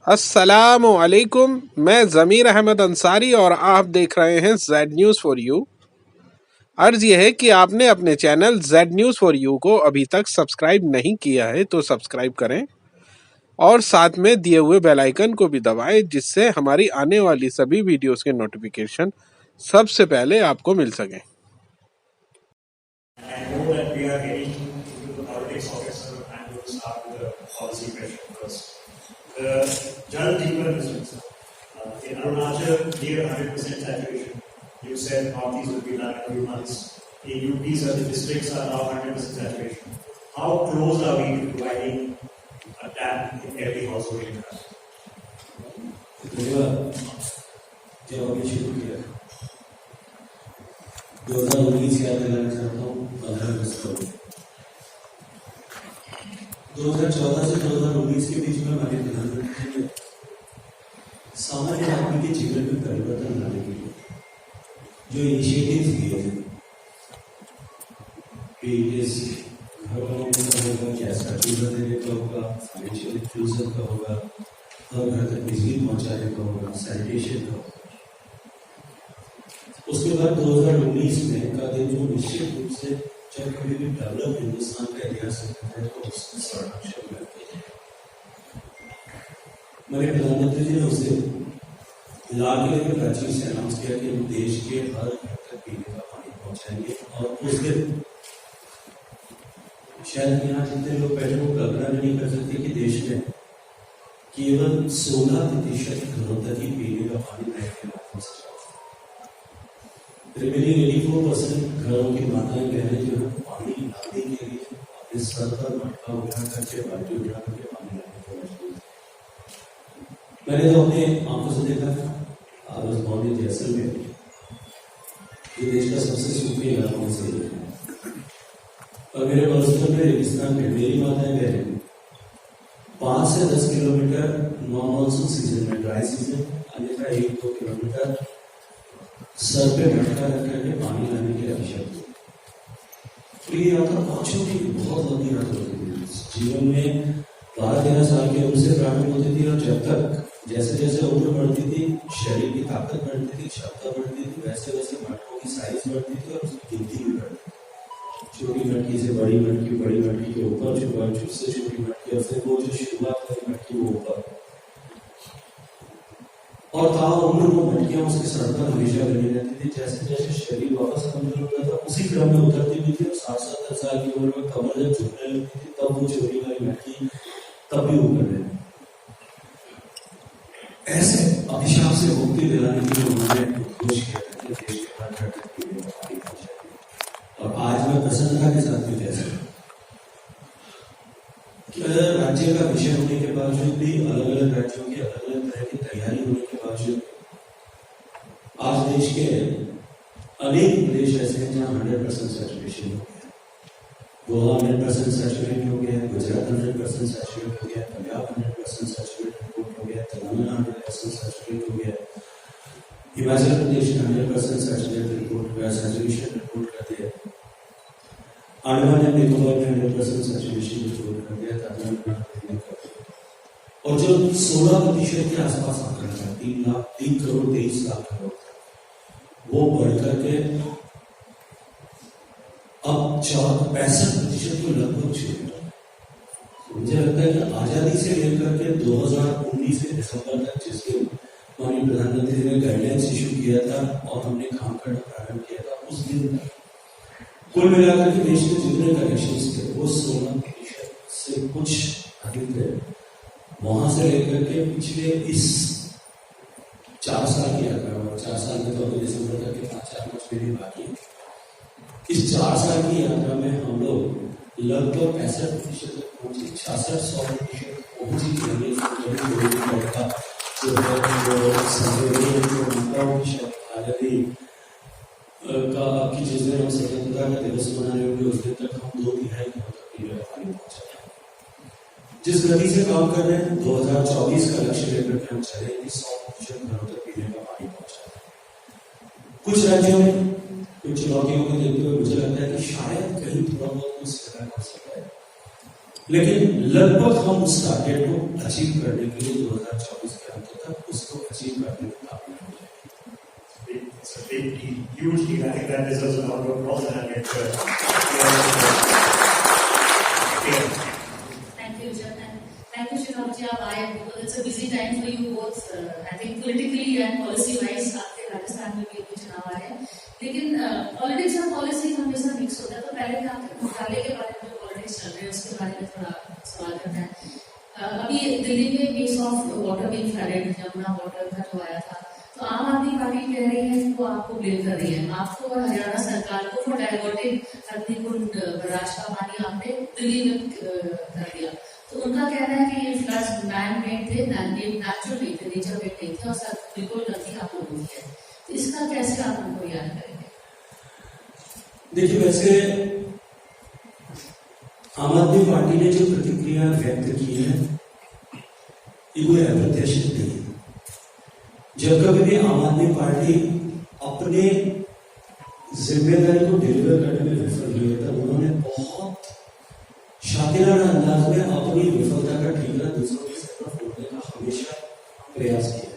अस्सलामु अलैकुम। मैं ज़मीर अहमद अंसारी और आप देख रहे हैं जेड न्यूज़ फॉर यू। अर्ज़ यह है कि आपने अपने channel Z news for you को अभी तक सब्सक्राइब नहीं किया है तो सब्सक्राइब करें और साथ में दिए हुए बेल आइकन को भी दबाएं, जिससे हमारी आने वाली सभी वीडियोस के नोटिफिकेशन सबसे पहले आपको मिल सकें। I know that we are heading into the politics officer and we will start with the policy question first. The Jal Jeevan Mission. In Arunachal, near 100% saturation. You said Northeast will be done in a few months. In UP, certain districts are now 100% saturation. How close are we to providing a tap in every household in India? जब अभी शुरू किया 2019 याद दिलाना चाहता हूँ 15 अगस्त को 2014 से 2019 के बीच में हमारे प्रधानमंत्री ने सामान्य आदमी के जीवन में परिवर्तन लाने के लिए जो इनिशिएटिव्स लिए थे कि इस घर वालों का होगा, कैसा चूल्हा देने का होगा, फाइनेंशियल इंक्लूजन का होगा, हर घर तक बिजली पहुंचाने का होगा, सैनिटेशन का होगा। उसके बाद 2019 में का दिन जो निश्चित रूप से जब कभी भी डेवलप हिंदुस्तान का इतिहास होता है तो उसके संरक्षण में मेरे प्रधानमंत्री जी ने उसे लाल किले के प्राचीर से अनाउंस किया कि हम देश के हर घर तक पीने का पानी पहुंचाएंगे। और उस दिन शायद यहाँ जितने लोग बैठे वो कल्पना नहीं कर सकते कि देश में केवल 16% घरों तक ही पीने का पानी नए के माध्यम से रिमेनिंग 84% घरों की माताएं बहनें जो है पानी लाने के लिए अपने सर पर मटका उठा करके बाल्टी उठा करके पानी लाने को मजबूर। मैंने तो अपने आंखों से देखा था आज मॉर्निंग जैसलमेर ये देश का सबसे सूखी इलाकों से है और मेरे पड़ोसियों में रेगिस्तान में मेरी माताएं बहनें 5 से 10 किलोमीटर नॉन मानसून सीजन में ड्राई सीजन अन्यथा 1-2 किलोमीटर सर पे मटका रख करके पानी लाने के लिए आवश्यक तो ये यात्रा पांचों की बहुत लंबी यात्रा होती थी। जीवन में 12-13 साल की उम्र से प्रारंभ होती थी और जब तक जैसे जैसे उम्र बढ़ती थी, शरीर की ताकत बढ़ती थी, क्षमता बढ़ती थी, वैसे वैसे मटकों की साइज बढ़ती थी और उसकी गिनती भी बढ़ती थी। छोटी मटकी से बड़ी मटकी के ऊपर से छोटी मटकी और फिर वो जो शुरुआत वाली मटकी वो ऊपर और ताउम्र वो मटकियां उसके सर पर हमेशा बनी रहती थी। जैसे जैसे शरीर वापस कमजोर होता था उसी क्रम में उतरती भी थी और 60-70 साल की उम्र में कमर जब झुकने लगती थी तब वो छोटी वाली मटकी तब भी ऊपर रहती। ऐसे अभिशाप से मुक्ति दिलाने के लिए उन्होंने कोशिश किया था कि देश के हर घर तक पीने का पानी पहुंचाए। और आज मैं प्रसन्नता के साथ भी कह सकता राज्य का विषय होने के बावजूद भी अलग अलग राज्यों की अलग अलग तरह की तैयारी होने के बावजूद आज देश के अनेक प्रदेश ऐसे हैं जहां 100% सैचुरेशन हो गया। गोवा 100% सैचुरेट हो गया, गुजरात 100% सैचुरेट हो गया, पंजाब 100% सैचुरेट हो गया, तेलंगाना 100% सैचुरेट हो गया, Himachal Pradesh 100% saturate saturation report कर दिया, अंडमान एंड निकोबार में 100% सैचुरेशन रिपोर्ट कर दिया, और जो 16% के आसपास आंकड़ा था 3 करोड़ 23 लाख लोग वो बढ़कर के अब 65% को लगभग छू गया। मुझे लगता है कि आजादी से लेकर के 2019 के दिसंबर तक जिसके माननीय प्रधानमंत्री जी ने गाइडलाइंस इशू किया था और हमने काम करना प्रारंभ किया था उस दिन कुल मिलाकर के देश के जितने कनेक्शन थे वो 16% से कुछ अधिक थे। वहां से लेकर के पिछले इस 4 साल की यात्रा और 4 साल में तो अभी दिसंबर तक के 5-4 मास भी बाकी इस 4 साल की यात्रा में हम लोग लगभग 65% तक पहुंचे, 66-100% पहुंची का आपकी जिस दिन हम स्वतंत्रता का दिवस मना रहे होंगे उस दिन तक हम 2/3 घरों तक पीने का पानी पहुंचा। जिस गति से काम कर रहे हैं 2024 का लक्ष्य लेकर के हम चलेंगे 100% घरों तक पीने का पानी पहुंचा। कुछ राज्यों में कुछ चुनौतियों को देखते हुए मुझे लगता है कि शायद कहीं थोड़ा बहुत कुछ सरकार कर सकता है लेकिन लगभग हम उस टारगेट को अचीव करने के लिए 2024 के अंत तक उसको अचीव करने में कामयाब हो जाएंगे। It's a big deal, huge deal. I think that deserves a round of applause and I'll get Thank you, Jan, and thank you, Shilabji, आप आए because it's a busy time for you both. I think politically and policy-wise आपके राजस्थान में भी अभी चुनाव आ रहे हैं, लेकिन पॉलिटिक्स और पॉलिसी हमेशा मिक्स होता है। तो पहले मैं आपके घोटाले के बारे में जो पॉलिटिक्स चल रहे हैं उसके बारे में थोड़ा सवाल करना है। अभी दिल्ली में case of water being flooded, Yamuna water का जो आया था, तो आम आदमी पार्टी कह रही है वो आपको ब्लेम कर रही है, आपको और हरियाणा सरकार को फॉर डाइवर्टिंग हल्दीकुंड बराज का पानी आपने दिल्ली में कर दिया। तो उनका कहना है कि ये फ्लड्स मैन मेड थे, नेचुरली थे, नेचर मेड नहीं थे और सर बिल्कुल गलती आप लोगों की है। तो इसका कैसे आप उनको याद करेंगे? देखिए, वैसे आम आदमी पार्टी ने जो प्रतिक्रिया व्यक्त की है ये कोई अप्रत्याशित नहीं है। जब कभी भी आम आदमी पार्टी अपने जिम्मेदारी को डिलीवर करने में विफल हुई है तब उन्होंने बहुत शातिराना अंदाज में अपनी विफलता का ठीकरा दूसरों के सर पर फोड़ने का हमेशा प्रयास किया।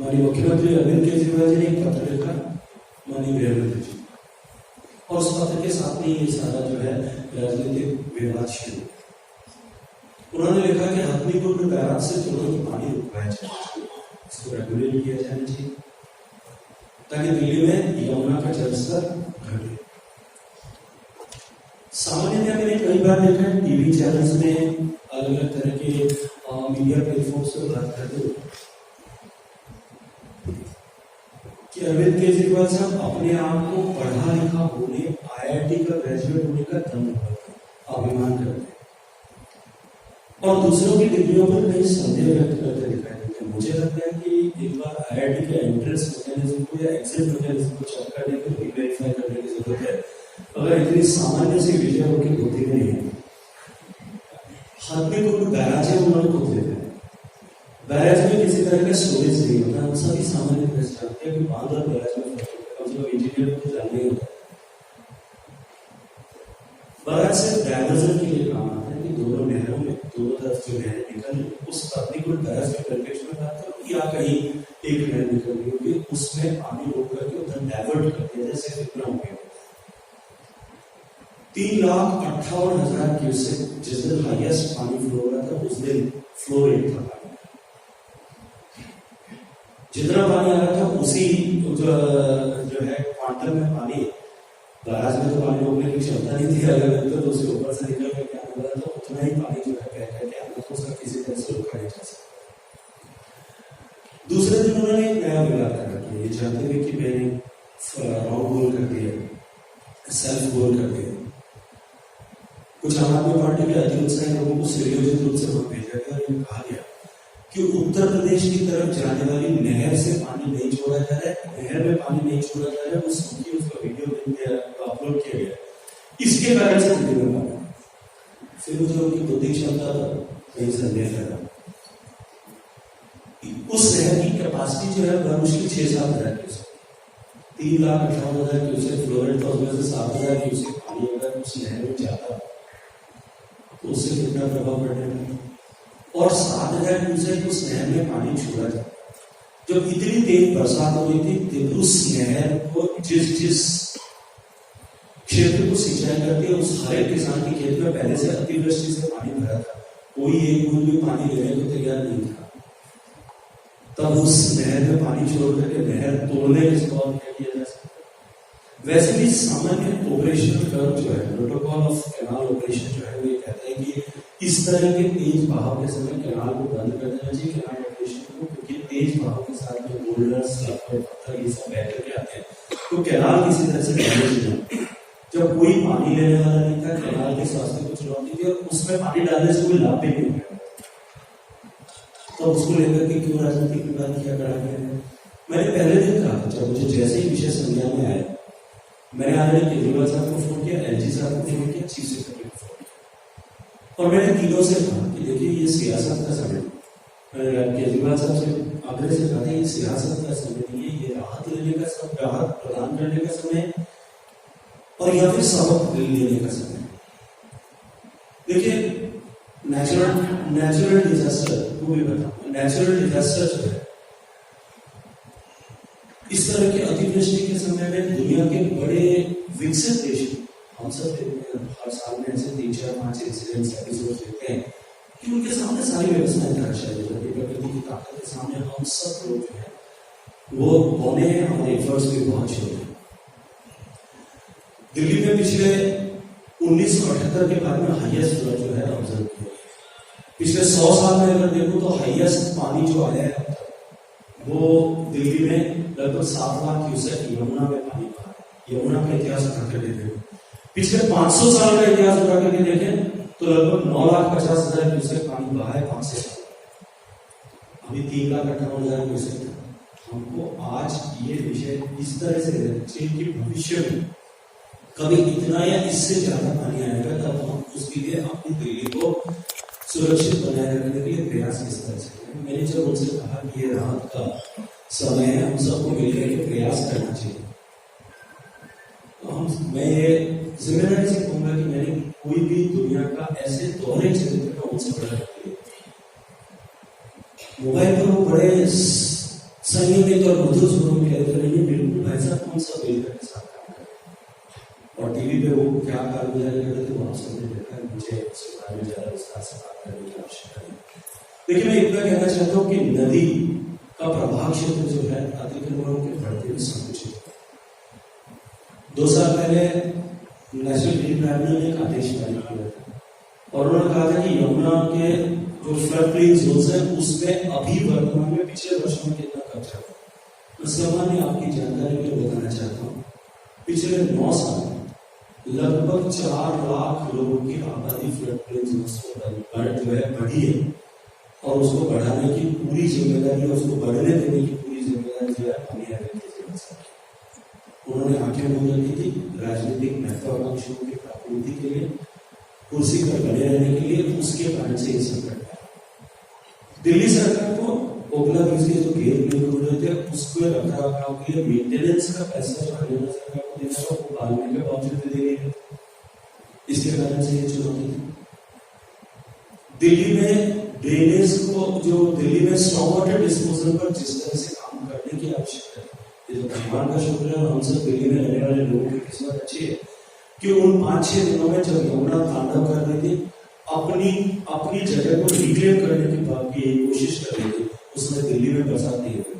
माननीय मुख्यमंत्री अरविंद केजरीवाल जी ने एक पत्र लिखा माननीय गृहमंत्री जी, और उस पत्र के साथ में ये सारा जो है राजनीतिक विवाद शुरू। उन्होंने लिखा कि हथनीकुंड बैराज से थोड़ा की पानी रुकवाया जाना चाहिए, इसको रेगुलेट किया जाना चाहिए ताकि दिल्ली में यमुना का जलस्तर घटे। सामान्यतः मैंने कई बार देखा है टीवी चैनल्स में अलग अलग तरह के मीडिया प्लेटफॉर्म्स पर बात करते हुए कि अरविंद केजरीवाल साहब अपने आप को पढ़ा लिखा होने, IIT का ग्रेजुएट होने का दम अभिमान करते हैं और दूसरों की डिग्रियों पर कई संदेह व्यक्त करते दिखाई देते हैं। मुझे लगता है कि एक बार IIT के एंट्रेंस मैकेनिज्म को या एग्जिट मैकेनिज्म को चेक करने के लिए वेरीफाई करने की जरूरत है। अगर इतनी सामान्य सी विजय उनकी बुद्धि में नहीं है। हथनीकुंड बैराज है, उन्होंने खुद देते हैं, बैराज में किसी तरह का स्टोरेज नहीं होता। हम सभी सामान्य तरह से जानते हैं कि बांध और बैराज में फर्क होता है, जो इंजीनियर को जानना ही होता है। बैराज से डायवर्जन के लिए काम आता है कि दोनों नहरों में दोनों तरफ जो नहरें निकल उस हथनीकुंड बैराज के परिप्रेक्ष्य में बात करो या कहीं एक नहर निकल रही होगी उसमें पानी रोक करके उधर डाइवर्ट कर दिया, जैसे कितना हो गया 3,58,000 क्यूसेक जिस दिन हाईएस्ट पानी फ्लो हो रहा था उस दिन फ्लो रेट था पानी, जितना पानी आ रहा था उसी जो है क्वांटम में पानी, बैराज में तो पानी रोकने की क्षमता नहीं थी, अलग तो उसके ऊपर से निकल करके आने वाला था, उतना ही पानी जो है कह करके आना था, उसका किसी तरह से रोका नहीं जा सकता। दूसरे दिन उन्होंने एक नया विवाद कर रखा, ये चाहते हुए कि मैंने राउंड गोल कर दिया, सेल्फ गोल कर दिया। कुछ आम आदमी पार्टी के अति उत्साही लोगों को सुयोजित रूप से वहां भेजा गया और ये कहा गया कि उत्तर प्रदेश की तरफ जाने वाली नहर से पानी नहीं छोड़ा जा रहा है, नहर में पानी नहीं छोड़ा जा रहा है, वो सूखी उसका वीडियो अपलोड किया गया, इसके कारण से दिल्ली में पानी। फिर मुझे उनकी बुद्धि क्षमता पर कहीं संदेह लगा। उस नहर की कैपेसिटी जो है वह मुश्किल 6-7 हजार क्यूसेक, 3,58,000 क्यूसेक फ्लोरेट था, उसमें से 7,000 क्यूसेक पानी अगर उस नहर में जाता तो उससे कितना प्रभाव पड़ेगा, और 7,000 क्यूसेक उस नहर में पानी छोड़ा जाता। जब इतनी तेज बरसात हो रही थी तो उस नहर को जिस क्षेत्र को सिंचाई करती है उस हर एक किसान के खेत में पहले से अतिवृष्टि से पानी भरा था, कोई एक बूंद भी पानी लेने को तैयार नहीं था। तब उस नहर में पानी छोड़ करके नहर तोड़ने के सवाल क्या किया जा सकता है। वैसे भी सामान्य ऑपरेशनल टर्म जो है, प्रोटोकॉल ऑफ कैनाल ऑपरेशन जो है, वो ये कहता है कि इस तरह के तेज बहाव के समय कैनाल को बंद कर देना चाहिए, कैनाल ऑपरेशन को, क्योंकि तेज बहाव के साथ जो बोल्डर्स पत्थर ये सब बह करके आते हैं तो कैनाल किसी तरह से डैमेज नहीं। जब कोई पानी लेने वाला नहीं था, कैनाल के स्वास्थ्य को चुनौती थी और उसमें पानी डालने से कोई लाभ भी नहीं हुआ, तो उसको लेकर के क्यों राजनीतिक विवाद किया करा गया। मैंने पहले दिन कहा था, जब मुझे जैसे ही विषय संज्ञान में आया, मैंने आदरणीय केजरीवाल साहब को फोन किया, LG साहब को फोन किया, चीफ सेक्रेटरी को फोन किया, और मैंने तीनों से कहा कि देखिए ये सियासत का समय, मैंने केजरीवाल साहब से आग्रह से कहा ये सियासत का समय नहीं है, ये राहत लेने का समय, राहत प्रदान करने का समय, और या फिर सबक लेने का समय। देखिए नेचुरल डिजास्टर को भी बताऊं, नेचुरल डिजास्टर जो है इस तरह के अतिवृष्टि के समय में दुनिया के बड़े विकसित देश, हम सब हर साल में ऐसे 3, 4, 5 इंसिडेंट्स एपिसोड देखते हैं कि उनके सामने सारी व्यवस्थाएं दर्शाई जाती है। प्रकृति की ताकत के सामने हम सब लोग जो है वो बने हैं, हमारे एफर्ट्स भी बहुत छोटे हैं। दिल्ली में पिछले 1978 के बाद में हाईएस्ट फ्लड जो है ऑब्जर्व किया। पिछले 100 साल में अगर देखो तो हाईएस्ट पानी जो आया है वो दिल्ली में लगभग 7 लाख क्यूसेक यमुना में पानी बहा है। यमुना का इतिहास उठा करके देखें, पिछले 500 साल का इतिहास उठा करके देखें तो लगभग 9,50,000 क्यूसेक पानी बहा है 500 साल। अभी 3,58,000 क्यूसेक था। हमको आज ये विषय इस तरह से रखिए कि भविष्य में कभी इतना या इससे ज्यादा पानी आएगा तब हम उसके लिए अपनी दिल्ली को सुरक्षित बनाए रखने के लिए प्रयास किस तरह से करें। मैंने जब उनसे कहा कि ये राहत का समय है, हम सबको मिलकर के प्रयास करना चाहिए, तो मैं ये जिम्मेदारी से कहूंगा कि मैंने कोई भी दुनिया का ऐसे दोहरे चरित्र का उनसे बड़ा रखिए। मोबाइल पर वो बड़े संयमित और मधुर स्वरों में कहते रहिए, बिल्कुल ऐसा कौन सा मिलकर के साथ काम करें। और टीवी पे वो क्या कारगुजारी करते थे वो आप सबने देखा है, मुझे उसके बारे में ज्यादा विस्तार से बात करने की आवश्यकता नहीं। लेकिन मैं इतना कहना चाहता हूँ कि नदी का प्रभाव क्षेत्र जो है अतिक्रमणों के बढ़ते हुए संकुचित है। 2 साल पहले नेशनल ग्रीन ट्राइब्यूनल ने एक आदेश जारी किया था और उन्होंने कहा था कि यमुना के जो फ्लड प्लेन जोन्स है उसमें अभी वर्तमान में पिछले वर्षों में कितना कब्जा है। मैं सामान्य आपकी जानकारी के लिए बताना चाहता हूँ, पिछले 9 साल में लगभग 4 लाख लोगों की आबादी फ्लड प्लेन जोन्स पर जो है बढ़ी है और उसको बढ़ाने की पूरी जिम्मेदारी, उसको बढ़ने देने की पूरी जिम्मेदारी जो है पानी आने की जिम्मेदारी। उन्होंने आंखें बंद रखी थी राजनीतिक महत्वाकांक्षियों की प्राप्ति के लिए, कुर्सी पर बने रहने के लिए, उसके कारण से ये संकट है। दिल्ली सरकार को ओखला ब्रिज के जो गेट निर्माण हुए थे उसको रखरखाव के लिए मेंटेनेंस का पैसा जो हरियाणा सरकार को देना था वो पालने के बावजूद दे रही। इसके कारण से ये चुनौती थी। दिल्ली में ड्रेनेज को, जो दिल्ली में स्टॉर्म वाटर डिस्पोजल पर जिस तरह से काम करने की आवश्यकता है, ये जो भगवान का शुक्र है और हम सब दिल्ली में रहने वाले लोगों की किस्मत अच्छी है कि उन 5-6 दिनों में जब यमुना तांडव कर रही थी अपनी जगह को रिक्लेम करने की बात की कोशिश कर रही थी, उसमें दिल्ली में बरसात नहीं हुई।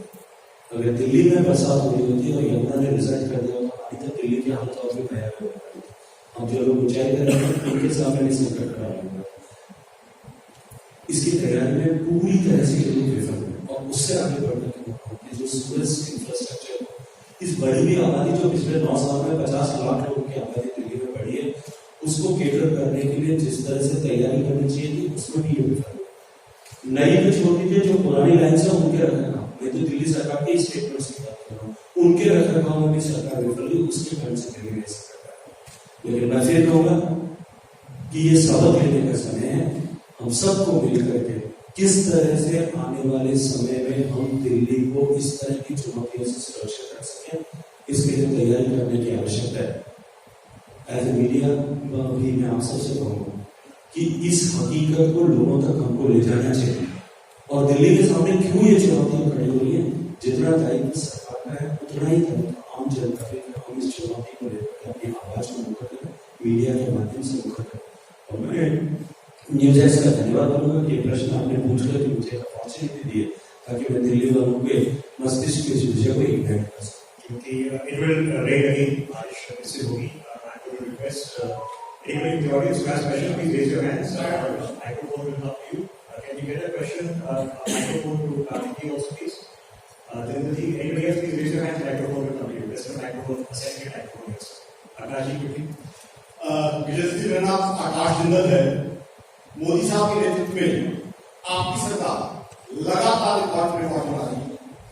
अगर दिल्ली में बरसात हुई होती और यमुना ने रिजल्ट कर दिया तो अभी तक दिल्ली की हालत और भी भयावह हो गई। हम जो लोग ऊंचाई कर रहे हैं उनके सामने नहीं संकट खड़ा होगा। इसकी तैयारी में पूरी तरह से ये लोग विफल हुए और उससे आगे बढ़ने के जो सूरज इंफ्रास्ट्रक्चर, इस बढ़ी हुई आबादी जो पिछले 9 साल में 50 लाख लोगों की आबादी दिल्ली में बढ़ी है, उसको केटर करने के लिए जिस तरह से तैयारी करनी चाहिए थी उसमें भी ये विफल हुए। नई तो छोड़ दीजिए, जो पुरानी लाइन से उनके रखरखाव, मैं तो दिल्ली सरकार के स्टेटमेंट्स की बात कर रहा हूँ, उनके रखरखाव में भी सरकार विफल हुई, उसके कारण से दिल्ली में सरकार। लेकिन मैं फिर कहूंगा कि ये सबक लेने का समय है, हम सबको मिलकर के किस तरह से आने वाले समय में हम दिल्ली को इस तरह की चुनौतियों से सुरक्षित रख सकें, इसके लिए तैयारी करने की आवश्यकता है। एज ए मीडिया भी मैं आप सबसे कहूँगा कि इस हकीकत को लोगों तक हमको ले जाना चाहिए और दिल्ली के सामने क्यों ये चुनौतियां खड़ी हो रही है, जितना दायित्व सरकार का है उतना ही दायित्व आम जनता के, हम इस चुनौती को लेकर अपनी आवाज को मुखर करें, मीडिया के माध्यम से मुखर करें। और मैं न्यूज एज का धन्यवाद करूंगा कि प्रश्न आपने पूछ लिया कि मुझे अपॉर्चुनिटी दी है ताकि मैं दिल्ली वालों के मस्तिष्क के विषय को इग्नाइट कर सकूं। क्योंकि इट विल रेन अगेन, बारिश इससे होगी। I will request anybody in the audience who has questions, please raise your hands. Microphone will come to you. Can you get a question? Microphone to Karthiki also, please. Anybody else, please raise your hands. Microphone will come to you. There's a microphone, a second microphone. Yes. Akash ji, quickly. विजय मेरा नाम आकाश जिंदल है। मोदी साहब के नेतृत्व में आपकी सरकार लगातार रिकॉर्ड बना रही है।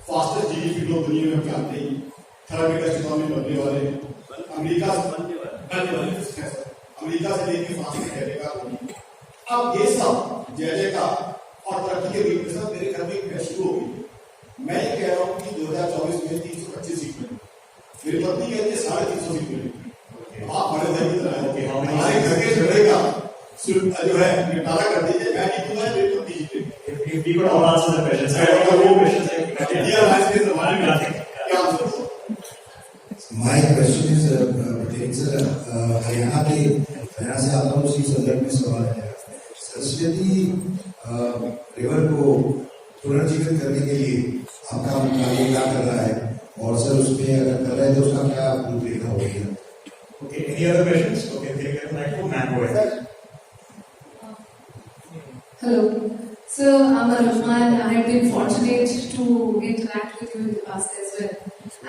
फास्टेस्ट जीडीपी ग्रोथ दुनिया में जानते ही, थर्ड बिगेस्ट इकोनॉमी बनने वाले, अमेरिका से लेकर फास्टेस्ट जयका होगी। अब ये सब जयका और तरक्की के बीच में मेरे घर में एक बहस शुरू हो गई। मैं ये कह रहा हूँ कि 2024 में 325 सीट मिली, मेरी पत्नी कहती है 350 सीट मिली। आप बड़े भाई की तरह Okay, हैं। how many हमारे घर के झगड़े का जो है निपटारा कर दीजिए, मैं जीतूंगा, बिल्कुल दीजिए। If we could all answer the questions, I don't know what questions I could India life के जमाने में nothing. क्या आंसर हो? My question is, sir, Haryana से आता हूँ, उसी संदर्भ में सवाल है। सरस्वती रिवर को पुनर्जीवित करने के लिए आपका मंत्रालय क्या कर रहा है, और सर उसमें अगर कर रहे हैं तो उसका क्या रूपरेखा होगी? Okay, any other questions? Okay, can you get the microphone? Ma'am, go ahead. Hello. So, I'm Rahman. I have been fortunate to interact with you in the past as well.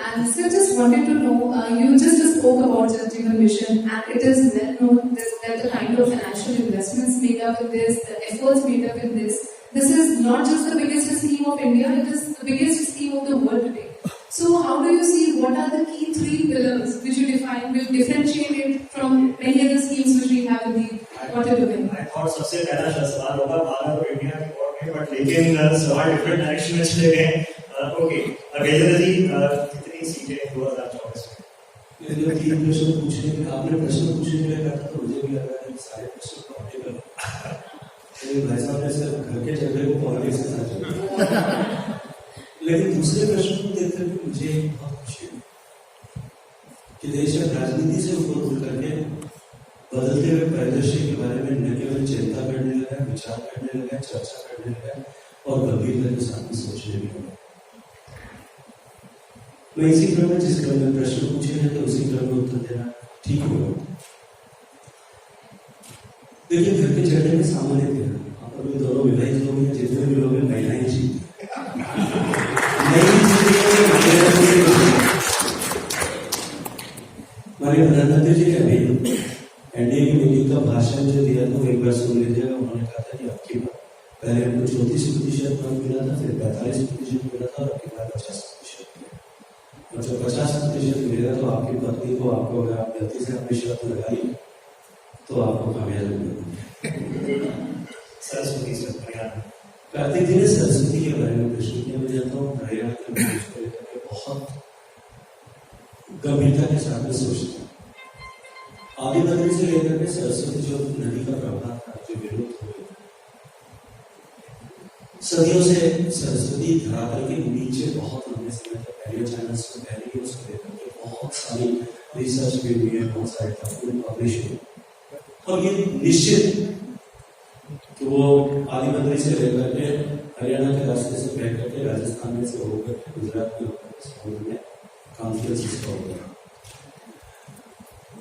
And so, just wanted to know, you just spoke about Jal Jeevan Mission, and it is well known that the kind of financial investments made up in this, the efforts made up in this is not just the biggest scheme of India, it is the biggest scheme of the world today. So, how do you see, what are the key 3 pillars which you define, will differentiate it from many other schemes which we have in the water domain? I thought सबसे पहला सवाल होगा भारत और India के board में, but लेकिन सवाल different direction में चले गए। ओके, अवेलेबल जी कितनी सीटें 2024 में? ये जो 3 प्रश्न पूछने के, आपने प्रश्न पूछने के लिए कहा था, तो मुझे भी लगा कि सारे प्रश्न पॉलिटिकल है। भाई साहब ने सिर्फ घर के झगड़े को पॉलिटिक्स के साथ जोड़ा। लेकिन दूसरे प्रश्न को देखकर भी मुझे बहुत खुशी हुई कि देश में राजनीति से ऊपर उठ करके बदलते हुए परिदृश्य के बारे में न केवल चिंता करने लगा, विचार करने लगा, चर्चा करने लगा और गंभीरता के साथ में सोचने भी लगा। मैं इसी क्रम में, जिस क्रम में प्रश्न पूछे हैं, तो उसी क्रम में उत्तर देना ठीक होगा। देखिए, घर के झगड़े में सामान्य थे, आप अभी दोनों विवाहित लोग हैं, जितने भी लोग हैं महिलाएं जीती हमारे प्रधानमंत्री जी ने अभी एनडीए की मीटिंग का भाषण जो दिया था, एक बार सुन लीजिएगा। उन्होंने कहा था कि आपकी बात पहले हमको 34% मत मिला था, फिर 45% मिला था, और आपकी बात 50% मिला। और जब 50% मिलेगा तो आपकी पत्नी को, आपको अगर आप गलती से अपनी शर्त लगाई तो आपको कामयाबी मिलेगी। सरस्वती सर हरियाणा। कार्तिक जी ने सरस्वती के बारे में प्रश्न किया। मैं जानता हूँ हरियाणा के लोग इसको लेकर के बहुत गंभीरता के साथ में सोचते हैं। आदि नदी से लेकर के सरस्वती जो नदी का प्रवाह था, जो विलुप्त हो गया, सदियों से सरस्वती धरातल के नीचे बहुत लंबे समय तक रेडियो चैनल्स में पहले ही उसको लेकर के बहुत सारी रिसर्च भी हुई है, बहुत सारे डॉक्यूमेंट पब्लिश हुए, और ये निश्चित कि वो आदि बद्री से लेकर के हरियाणा के रास्ते से बह करके राजस्थान में से होकर के गुजरात में होकर के समुद्र में कॉन्फ्रेंस हो गया।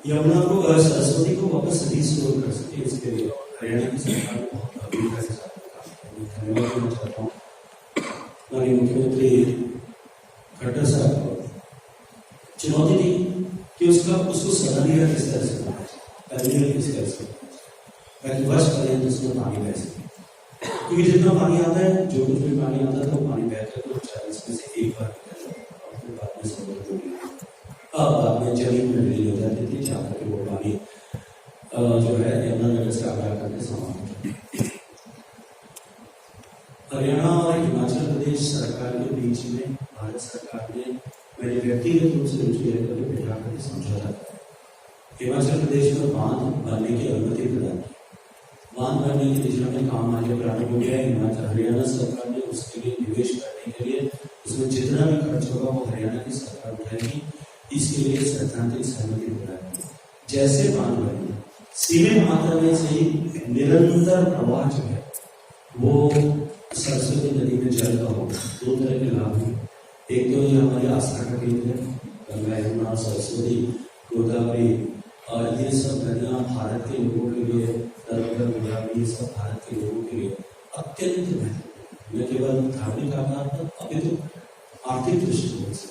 यमुना को, सरस्वती को वापस रिस्टोर कर सके, इसके लिए हरियाणा की सरकार ने बहुत गंभीरता के साथ काम किया। धन्यवाद देना चाहता हूँ माननीय मुख्यमंत्री खट्टर साहब को। चुनौती थी कि उसको सदनीय किस तरह से बनाया जाए, टर्मिनल किस तरह से ताकि वर्ष पर्यंत उसमें पानी बह सके, क्योंकि जितना पानी आता है, जो कुछ भी पानी आता था, वो पानी बहकर तो 40 में से एक बार निकल जाता था, और फिर बाद में समुद्र में मिल जाता। अब बाद में जमीन में रिलीज हो जाती थी, जहाँ तक वो पानी जो है यमुनानगर से आगरा करके समाप्त होता। हरियाणा और हिमाचल प्रदेश सरकार के बीच में भारत सरकार ने मेरे व्यक्तिगत रूप से रुचि लेकर के बिठा करके समझौता किया। हिमाचल प्रदेश में बांध बनने की अनुमति प्रदान की। बांध बनने की दिशा में काम आगे प्रारंभ हो गया। हिमाचल हरियाणा सरकार ने उसके लिए निवेश करने के लिए, उसमें जितना भी खर्च होगा वो हरियाणा की सरकार उठाएगी, इसके लिए सैद्धांतिक सहमति प्रदान की। जैसे बांध बने, सीमित मात्रा में से ही निरंतर प्रवाह जो है वो सरस्वती नदी में जल का होगा। 2 तरह के लाभ हैं। एक तो ये हमारी आस्था का केंद्र है, गंगा, यमुना, सरस्वती, गोदावरी, और ये सब नदियाँ भारत के लोगों के लिए, नर्मदा, गोदावरी, सब भारत के लोगों के लिए अत्यंत महत्वपूर्ण, न केवल धार्मिक आधार पर, अभी तो आर्थिक दृष्टिकोण से।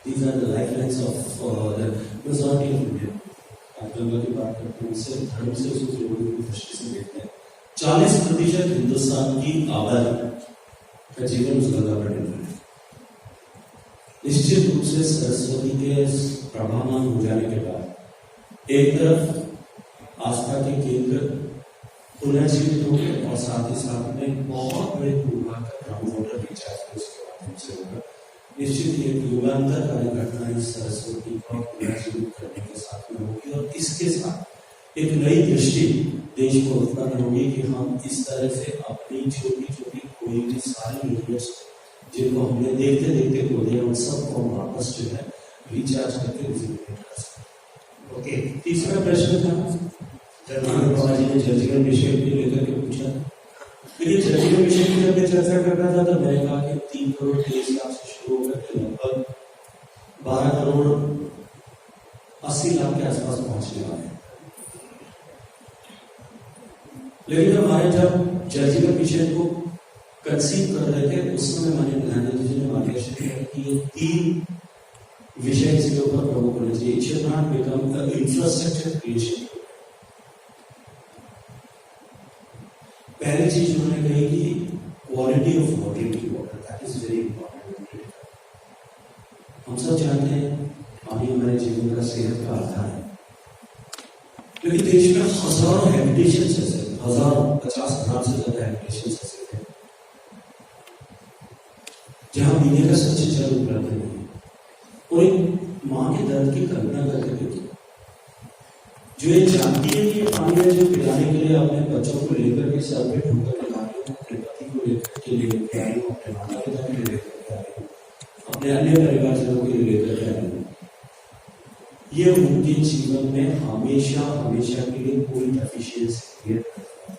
These are the lifelines of the majority of India. आप गंगा की बात करते हैं, उससे धर्म से उस लोगों की दृष्टि से देखते हैं। 40% हिंदुस्तान की आबादी का जीवन उस गंगा पर निर्भर है। निश्चित रूप से सरस्वती के प्रभावमान हो जाने के बाद एक तरफ आस्था के केंद्र पुनर्जीवित हो गए, और साथ ही साथ में बहुत बड़े भूभाग का ग्राउंड वाटर रिचार्ज उसके माध्यम से होगा। निश्चित ही एक युगांतरकारी घटना इस सरस्वती को पुनर्जीवित करने के साथ में होगी और इसके साथ एक नई दृष्टि देश को उत्पन्न होगी कि हम इस तरह से अपनी छोटी छोटी कोई भी सारी यूनिट्स जिनको हमने देखते देखते खोले उन सबको वापस जो है रिचार्ज करके रिजुविनेट कर सकते। ओके, तीसरा प्रश्न था बाबा जी ने जर्जिकल मिशन को लेकर के पूछा। लेकिन जर्जिकल मिशन की जब मैं चर्चा कर रहा था तो मैंने कहा कि 3 करोड़ 23 लाख से शुरू होकर के लगभग 12 करोड़ 80 लाख के आसपास पहुंचने वाले हैं। लेकिन हमारे जब जर्जिकल मिशन को कंसीव कर रहे थे उस समय माननीय प्रधानमंत्री जी ने मार्गदर्शन किया कि ये 3 विषय इसके ऊपर प्रमुख होने चाहिए। It should not become the infrastructure creation. पहली चीज उन्होंने कही कि quality of water, drinking water, that is very important. हम सब जानते हैं पानी हमारे जीवन का सेहत का आधार है, लेकिन देश में हजारों हैबिटेशन ऐसे, हजारों 50,000 से ज्यादा हैबिटेशन ऐसे थे जहां पीने का स्वच्छ जल उपलब्ध नहीं है। और एक माँ के दर्द की कल्पना करके देखिए, जो ये जानती है कि पानी है जो पिलाने के लिए अपने बच्चों को लेकर के सर पे ढूंढ कर ला रही हूँ, अपने पति को लेकर के लेकर आ रही हूँ, अपने माता पिता के लिए लेकर के आ रही हूँ, अपने अन्य परिवारजनों के लिए लेकर के आ रही हूँ, ये उनके जीवन में हमेशा हमेशा के लिए कोई डेफिशिएंसी क्रिएट करता है,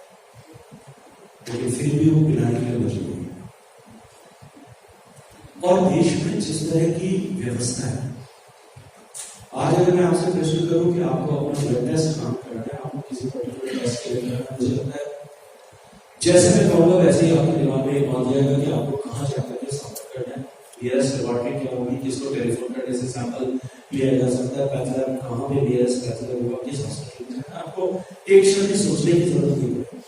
लेकिन फिर भी वो पिलाने के लिए मजबूर है। और देश में जिस तरह की व्यवस्था है, आज अगर मैं आपसे प्रश्न करूं कि आपको अपना ब्लड टेस्ट काम करना है, आपको किसी पर्टिकुलर टेस्ट के लिए करना, मुझे लगता है जैसे मैं कहूँगा वैसे ही आपके दिमाग में मान जाएगा कि आपको कहाँ जाकर के संपर्क करना है, नियरेस्ट लेबोरेटरी क्या होगी, किसको टेलीफोन करने से सैंपल लिया जा सकता है, पैथलैब कहाँ पे नियरेस्ट पैथलैब होगा, किस हॉस्पिटल में, आपको एक क्षण भी सोचने की जरूरत नहीं पड़ेगी।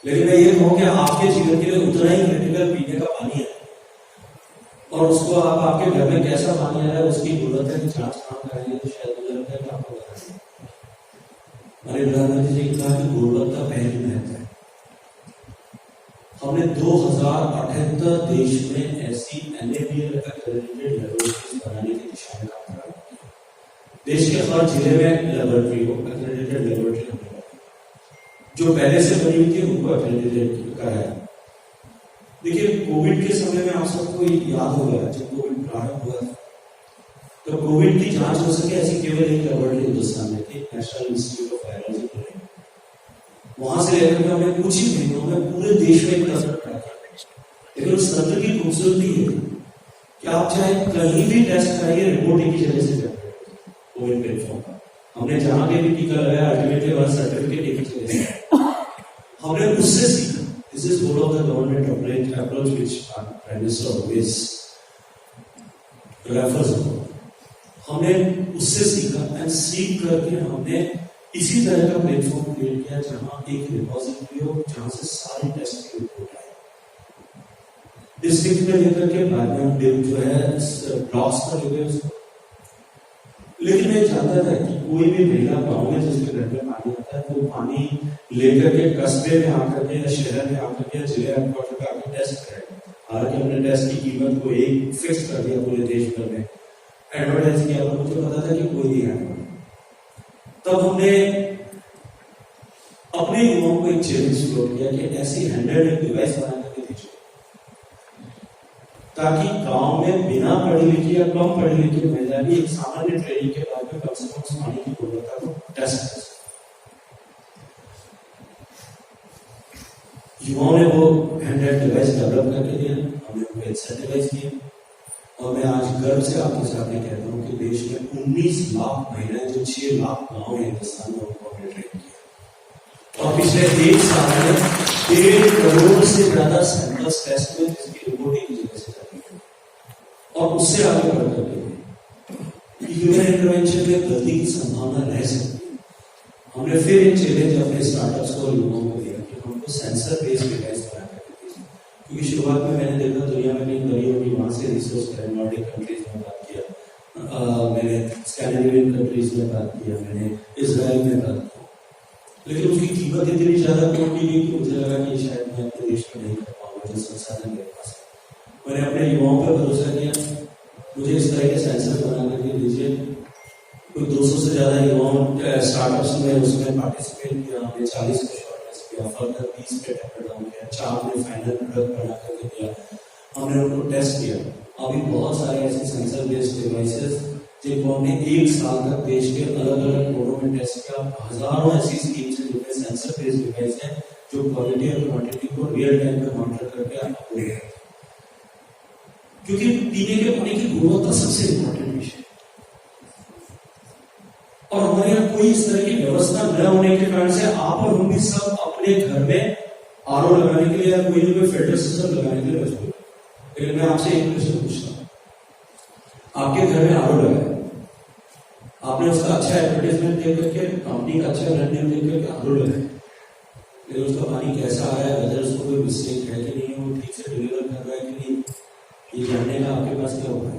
लेकिन मैं ये कहूँ कि आपके जीवन के लिए उतना ही क्रिटिकल पीने का पानी है, और उसको आप आपके घर में कैसा पानी आ रहा है उसकी गुणवत्ता की जांच काम करेंगे तो शायद मुझे लगता है कि आपको बताएंगे। हमारे प्रधानमंत्री जी ने कहा कि गुणवत्ता पहली महत्व है। हमने 2078 देश में ऐसी NABL एक्रेडिटेड लेबोरेटरीज बनाने की दिशा में काम कर रहा है। देश के हर जिले में लेबोरेटरी हो, एक्रेडिटेड लेबोरेटरी हमने बनाई, जो पहले से बनी हुई थी उनको एक्रेडिटेड कराया। देखिए, कोविड के समय में आप सबको याद होगा जब कोविड प्रारंभ हुआ था तो कोविड की जांच हो सके ऐसी केवल एक लेबोरेटरी हिंदुस्तान में थी, national institute of virology Pune. वहां से लेकर के हमने कुछ ही महीनों में पूरे देश में एक तंत्र खड़ा किया। लेकिन उस तंत्र की खूबसूरती है कि आप चाहे कहीं भी टेस्ट कराइए, रिपोर्ट एक ही जगह से जाए कोविड प्लेटफॉर्म का। हमने जहां के भी टीका लगाया अल्टीमेटली वहां सर्टिफिकेट एक ही जगह से। हमने उससे सीखा। This is one of the government approach which Prime Minister always refers to. हमने उससे सीखा एंड सीख करके हमने इसी तरह का प्लेटफॉर्म क्रिएट किया जहां एक रिपोजिटरी हो जहां से सारी टेस्ट की रिपोर्ट आए। डिस्ट्रिक्ट में लेकर के बाद में हम जो है ब्लॉक्स पर लेकर उसको, लेकिन मैं जानता था कि कोई भी महिला गाँव में जिसके घर में पानी आता है वो पानी लेकर के कस्बे में आकर के या शहर में आकर के जिले हेडक्वार्टर पे आकर टेस्ट करेगा। हालांकि हमने टेस्ट की कीमत को एक फिक्स कर दिया पूरे देश भर में, एडवर्टाइज किया, तो मुझे पता था कि कोई नहीं आएगा। तब हमने अपने युवाओं को एक चैलेंज फ्लोट किया कि ऐसी हैंडहेल्ड एक डिवाइस बना करके दीजिए ताकि गांव में बिना पढ़ी लिखी या कम पढ़ी लिखी महिला भी एक सामान्य ट्रेनिंग के बाद में कम से कम उस पानी की गुणवत्ता को टेस्ट कर सके। युवाओं ने वो हैंडहेल्ड डिवाइस डेवलप करके दिया, हमने उनको इंसेंटिवाइज किया, और मैं आज गर्व से आपके सामने कहता हूँ कि देश में 19 लाख महिलाएं जो 6 लाख गाँव है हिंदुस्तान में उनको हमने ट्रेन किया, और पिछले 1 साल में 1.5 करोड़ से ज्यादा सैंपल्स टेस्ट में जिसकी रिपोर्ट एक जगह से जाती है, और उससे आगे बढ़ करके ह्यूमन इंटरवेंशन में गलती की संभावना रह सकती है। हमने फिर एक चैलेंज अपने स्टार्टअप्स को युवाओं को दिया कि हमको सेंसर बेस्ड डिवाइस बना करके दीजिए, क्योंकि शुरुआत में मैंने देखा दुनिया में कई करी होगी, वहां से रिसोर्स करें, नॉर्डिक कंट्रीज में बात किया, मैंने स्कैंडिनेवियन कंट्रीज में बात किया, मैंने इजराइल में बात की, लेकिन उसकी कीमत इतनी ज्यादा कम की गई कि मुझे लगा कि शायद मैं अपने देश में नहीं कर पाऊंगा जो संसाधन मेरे पास है। मैंने अपने युवाओं पर भरोसा किया, मुझे इस तरह के सेंसर बना करके दीजिए। कोई 200 से ज्यादा युवाओं स्टार्टअप्स में उसमें पार्टिसिपेट किया, हमने 40 पे शॉर्टलिस्ट किया, फर्दर 20 पे टेंडर डाउन किया, 4 में फाइनल प्रोडक्ट बना करके दिया, हमने उनको टेस्ट किया। अभी बहुत सारे ऐसे सेंसर बेस्ड डिवाइसेस जिनको हमने 1 साल तक देश के अलग अलग कोडों में टेस्ट किया। हजारों ऐसी स्कीम्स हैं जिनमें सेंसर बेस्ड डिवाइस है जो क्वालिटी और क्वांटिटी को रियल टाइम में मॉनिटर करके आपको दे रहे हैं, क्योंकि पीने के पानी की गुणवत्ता सबसे इंपॉर्टेंट विषय है। और हमारे यहाँ कोई इस तरह की व्यवस्था न होने के कारण से आप और हम भी सब अपने घर में आरओ लगाने के लिए या कोई ना कोई फिल्टर सिस्टम लगाने के लिए मजबूर है। लेकिन मैं आपसे एक प्रश्न पूछता हूँ, आपके घर में आरओ लगा है, आपने उसका अच्छा एडवर्टाइजमेंट देख करके, कंपनी का अच्छा ब्रांडिंग देख करके आरओ लगा है, लेकिन उसका पानी कैसा आ रहा है, वेदर उसको कोई मिस्टेक है कि नहीं, वो ठीक से डिलीवर कर रहा है कि नहीं, ये जानने का आपके पास क्या हुआ है?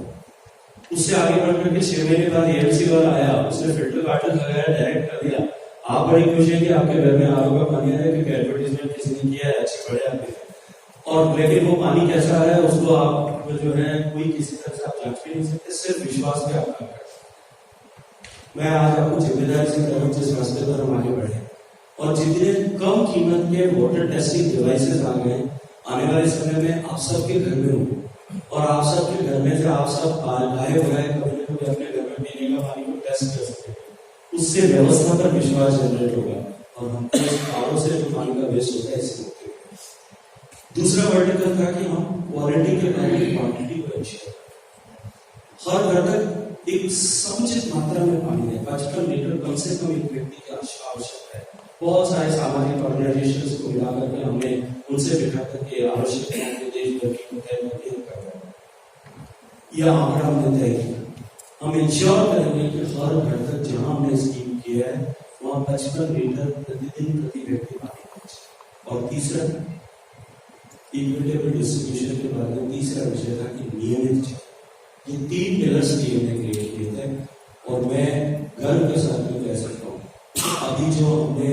उससे आगे बढ़ करके 6 महीने बाद एएमसी वाला आया, उसने फिल्टर कार्टन लगाया, डायरेक्ट कर दिया। आप बड़ी खुश हैं कि आपके घर में आरओ का पानी आया क्योंकि एडवर्टाइजमेंट किसी ने किया है, अच्छे बड़े आदमी, और लेकिन वो पानी कैसा आ रहा है उसको आप जो है कोई किसी तरह से आप जांच भी नहीं सकते, सिर्फ विश्वास पे आप काम करते। मैं आज आपको जिम्मेदारी से कह रहा हूँ जिस रास्ते पर हम आगे बढ़े, और जितने कम कीमत के वाटर टेस्टिंग डिवाइसेस आ गए, आने वाले समय में आप सबके घर में होंगे, और आप सबके घर में से आप सब गाय बनाए कभी अपने घर में पीने का पानी को टेस्ट कर सकते, उससे व्यवस्था पर विश्वास जनरेट होगा, और हम आरओ से जो पानी का वेस्ट होता है इससे मुक्ति होगी। दूसरा वर्टिकल था कि हम क्वालिटी के पानी की क्वांटिटी को अच्छी हर घर तक एक समुचित मात्रा में पानी दें। 55 लीटर कम से कम एक व्यक्ति की आवश्यकता है। बहुत सारे सामाजिक ऑर्गेनाइजेशंस को मिला करके हमने उनसे बैठा करके आवश्यकताओं के देश भर की तय करके यह आंकड़ा हमने तय किया। हम इंश्योर करेंगे कि हर घर तक जहां हमने स्कीम किया है वहां 55 लीटर प्रतिदिन प्रति व्यक्ति पानी पहुंचे। और तीसरा इक्विटेबल डिस्ट्रीब्यूशन के बारे में तीसरा विषय था कि नियमित चाहिए। ये 3 पिलर्स की हमने क्रिएट किए थे, और मैं गर्व के साथ में कह सकता हूँ अभी जो हमने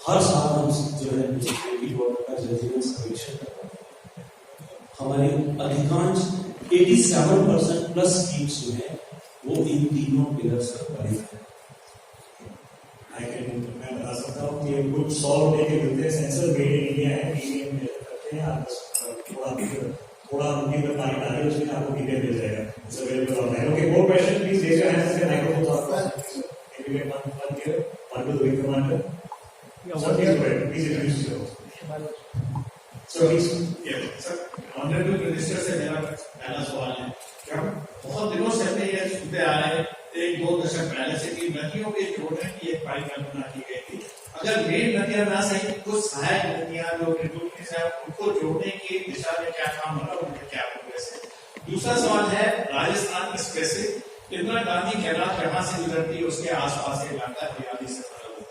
हर साल हम जो है ड्रिंकिंग वाटर का जल सर्वेक्षण करते हैं, हमारी अधिकांश 87% प्लस स्कीम्स जो है वो इन तीनों पिलर्स पर बने हैं। मैं बता सकता हूँ कि कुछ 100 रुपए के मिलते हैं, सेंसर मेड इन इंडिया है, प्रीमियम करते हैं, आप थोड़ा मुट्ठी में पानी डालिए, उसमें आपको पीने मिल जाएगा। It's available online. Okay, more question please raise your hands, microphone आपका maybe get one here, one to the wing commander. Sir, please go ahead. Please introduce yourself. So please. Yes, sir. Honorable Minister से मेरा पहला सवाल है, क्या बहुत दिनों से हमने ये सुनते आ रहे हैं, 1-2 दशक पहले से कि नदियों के जोड़ने की एक परिकल्पना की गई थी। अगर मेन नदियां ना सही तो सहायक नदियां जो ट्रिब्यूटरीज हैं उनको जोड़ने की दिशा में क्या काम होगा, उनके क्या प्रोग्रेस है। दूसरा सवाल है राजस्थान की स्पेसिफिक इंदिरा गांधी कैनाल जहां से गुजरती है उसके आसपास के इलाका हरियाली से भरा हुआ।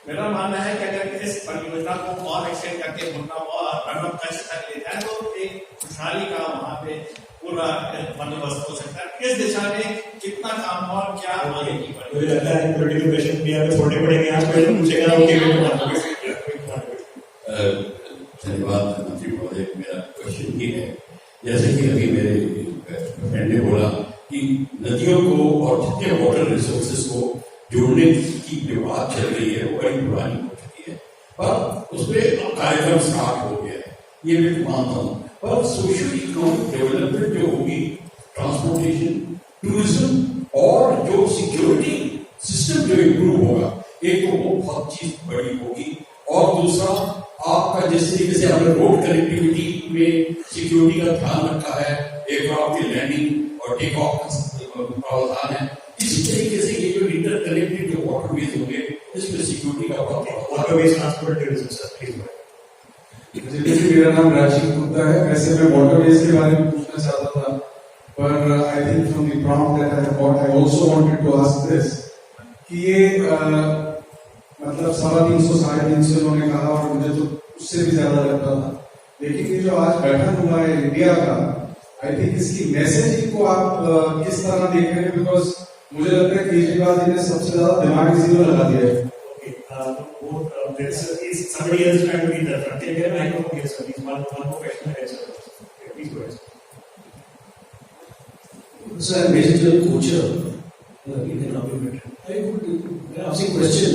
मेरा मानना है कि अगर इस परियोजना को और एक्सटेंड करके मुन्ना और रनअप कच्छ तक ले जाए तो एक खुशहाली का वहां पे पूरा बंदोबस्त हो सकता है। इस दिशा में कितना काम और क्या आगे की पड़ेगी? मुझे लगता है पॉलिटिकल क्वेश्चन भी आपको छोड़ने पड़ेंगे, आज क्वेश्चन पूछेगा ओके धन्यवाद मंत्री महोदय। मेरा क्वेश्चन ये है, जैसे कि अभी मेरे फ्रेंड ने बोला कि नदियों को और जितने वाटर रिसोर्सेज को जोड़ने की जो बात चल रही है वो बड़ी पुरानी हो चुकी है, पर उस पर कार्यक्रम स्टार्ट हो गया है, ये मैं मानता हूँ। पर सोशल इकोनॉमिक डेवलपमेंट जो होगी, ट्रांसपोर्टेशन, टूरिज्म और जो सिक्योरिटी सिस्टम जो इम्प्रूव होगा, एक तो वो बहुत चीज बड़ी होगी, और दूसरा आपका जिस तरीके से आपने रोड कनेक्टिविटी में सिक्योरिटी का ध्यान रखा है, एयरक्राफ्ट की लैंडिंग और टेक ऑफ का प्रावधान है, इसी तरीके से ये जो इंटर कनेक्टेड जो वाटरवेज होंगे इसमें सिक्योरिटी का बहुत waterways transport tourism sir please. देखिए, मेरा नाम राजीव गुप्ता है। वैसे मैं वाटरवेज के बारे में पूछना चाहता था, पर I think from the prompt that I got I also wanted to ask this कि ये मतलब 350 350 उन्होंने कहा, और मुझे तो उससे भी ज्यादा लगता था, लेकिन ये जो आज बैठक हुआ है इंडिया का, आई थिंक इसकी मैसेजिंग को आप किस तरह देख रहे हैं? बिकॉज मुझे लगता है केजरीवाल जी ने सबसे ज्यादा दिमाग इसी में लगा दिया है। Somebody else trying to be the front. Can I go? Yes, sir. Please, one more question. Please go ahead. So I'm basically a coacher in economic matter. I would ask a question.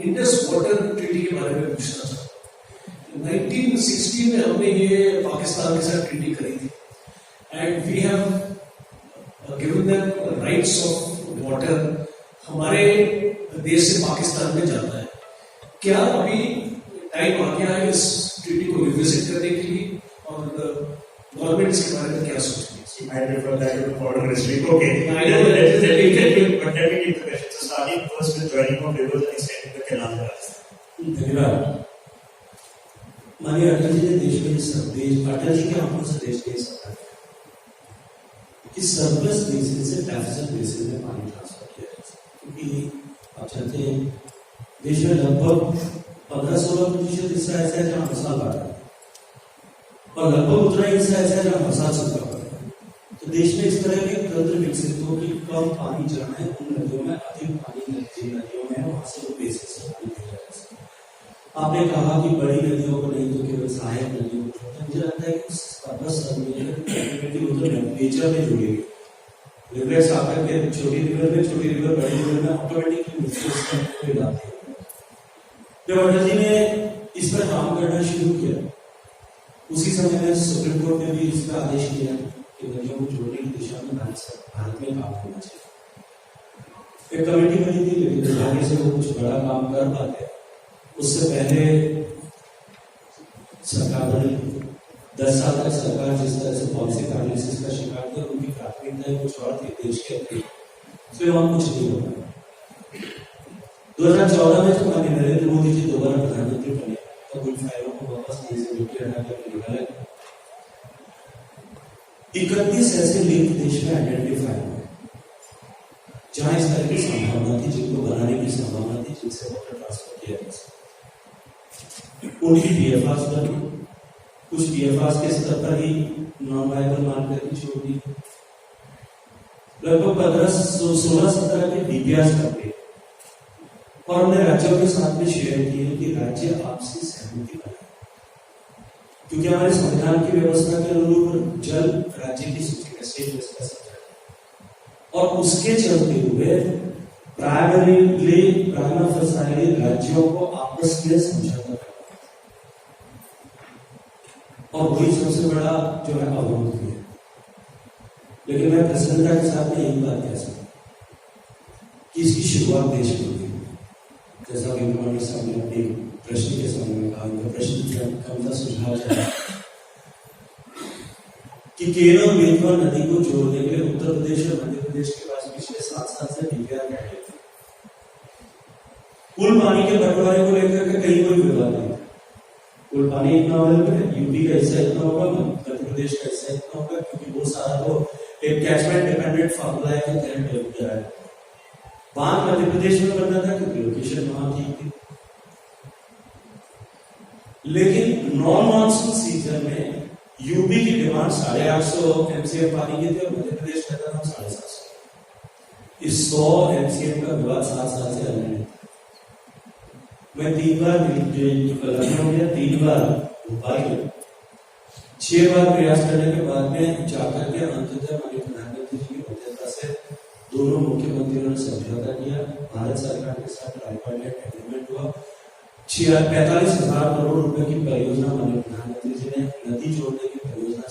Indus water treaty के बारे में पूछना चाहता हूँ। 1960 में हमने ये पाकिस्तान के साथ ट्रीटी करी थी and we have given them rights of water. हमारे देश से पाकिस्तान में जाता है। क्या अभी टाइम आ गया है इस ट्रीटी को रिविजिट करने के लिए और गवर्नमेंट इसके बारे में क्या सोचती है? I refer that to the border history. Okay. I know that is Let me take the question. So starting first with joining of rivers and extending the canal to Rajasthan. धन्यवाद। माननीय अटल जी ने देश में देश अटल जी के आंखों से देश के सरकार कि सरप्लस बेसिन से डेफिसिट बेसिन में पानी ट्रांसफर किया जाए, क्योंकि आप जानते हैं देश में लगभग 15-16% हिस्सा ऐसा है जहाँ मसाल बांटा है और लगभग उतना ही हिस्सा ऐसा है जहाँ मसाल सूखा पड़ा है। तो देश में इस तरह के तंत्र विकसित हो कि कम पानी जहाँ है उन नदियों में अधिक पानी नदियों में वहां से वो बेसिन से पानी भेजा जा सके। आपने कहा कि बड़ी नदियों को नहीं तो केवल सहायक नदियों को छोड़ना। मुझे लगता है कि नेचर में जुड़ी हुई रिवर्स आकर के छोटी रिवर बड़ी रिवर में ऑटोमेटिकली मिलते जाते हैं। जब अटल जी ने इस पर काम करना शुरू किया उसी समय में सुप्रीम कोर्ट ने भी इस पर आदेश दिया कि नदियों को जोड़ने की दिशा में भारत में काम करना चाहिए। एक कमेटी बनी थी, लेकिन दुर्भाग्य से वो कुछ बड़ा काम कर पाते। उससे पहले सरकार बनी 10 साल तक सरकार जिस तरह से पॉलिसी पैरालिसिस का शिकार थी, उनकी प्राथमिकताएं कुछ और थी देश के अंदर, फिर वहां कुछ नहीं होगा। 2014 में जब माननीय नरेंद्र मोदी जी दोबारा प्रधानमंत्री बने तब उन फाइलों को वापस निकाला 31 ऐसे लिंक देश में आइडेंटिफाई हुए जहां इस तरह की संभावना थी, जिनको बनाने की संभावना थी, जिनसे वाटर ट्रांसफर किया जा सकता। उनकी डीएफआर्स बनी, कुछ डीएफआर्स के स्तर पर ही नॉन वायबल मानकर ही छोड़ दी। लगभग 15-16-17 के डीपीआर्स करते और हमने राज्यों के साथ में शेयर किए कि राज्य आपसी सहमति बनाए, क्योंकि हमारे संविधान की व्यवस्था के अनुरूप जल राज्य की सूची में स्टेट लिस्ट का सब्जेक्ट है और उसके चलते हुए प्राइमा फसाई राज्यों को आपस में समझौता करना और वही सबसे बड़ा जो है अवरोध भी है। लेकिन मैं प्रसन्नता के साथ में एक बात कह सकता कि इसकी शुरुआत देश में हुई। जैसा कि गवर्नर साहब ने अपने प्रश्न के समय में कहा, उनका प्रश्न का सुझाव है कि केरल और बेतवा नदी को जोड़ने के लिए उत्तर प्रदेश और मध्य प्रदेश के पास पिछले 7 साल से डीपीआर बैठे थे। कुल पानी के बंटवारे को लेकर के कहीं कोई विवाद नहीं था। कुल पानी इतना अवेलेबल है, यूपी का हिस्सा इतना होगा, मध्य प्रदेश का हिस्सा इतना होगा, क्योंकि वो सारा तो एक कैचमेंट डिपेंडेंट फार्मूला है कि तहत डेवलप किया है। बांध मध्य प्रदेश में बनना था क्योंकि लोकेशन वहां ठीक थी, लेकिन नॉन मानसून सीजन में यूपी की डिमांड 850 एमसीएम पानी की थी और मध्य प्रदेश कहता था 750। इस 100 एमसीएम का विवाद 7 साल से अलग नहीं था। मैं 3 बार लखनऊ गया, 3 बार भोपाल गया, 6 बार प्रयास करने के बाद में जाकर के अंततः माननीय प्रधानमंत्री जी की मध्यस्थता से दोनों मुख्यमंत्रियों ने समझौता किया। भारत सरकार के साथ ट्राइपार्टाइट एग्रीमेंट हुआ। 45,000 करोड़ रुपए की परियोजना माननीय प्रधानमंत्री जी ने नदी जोड़ने की परियोजना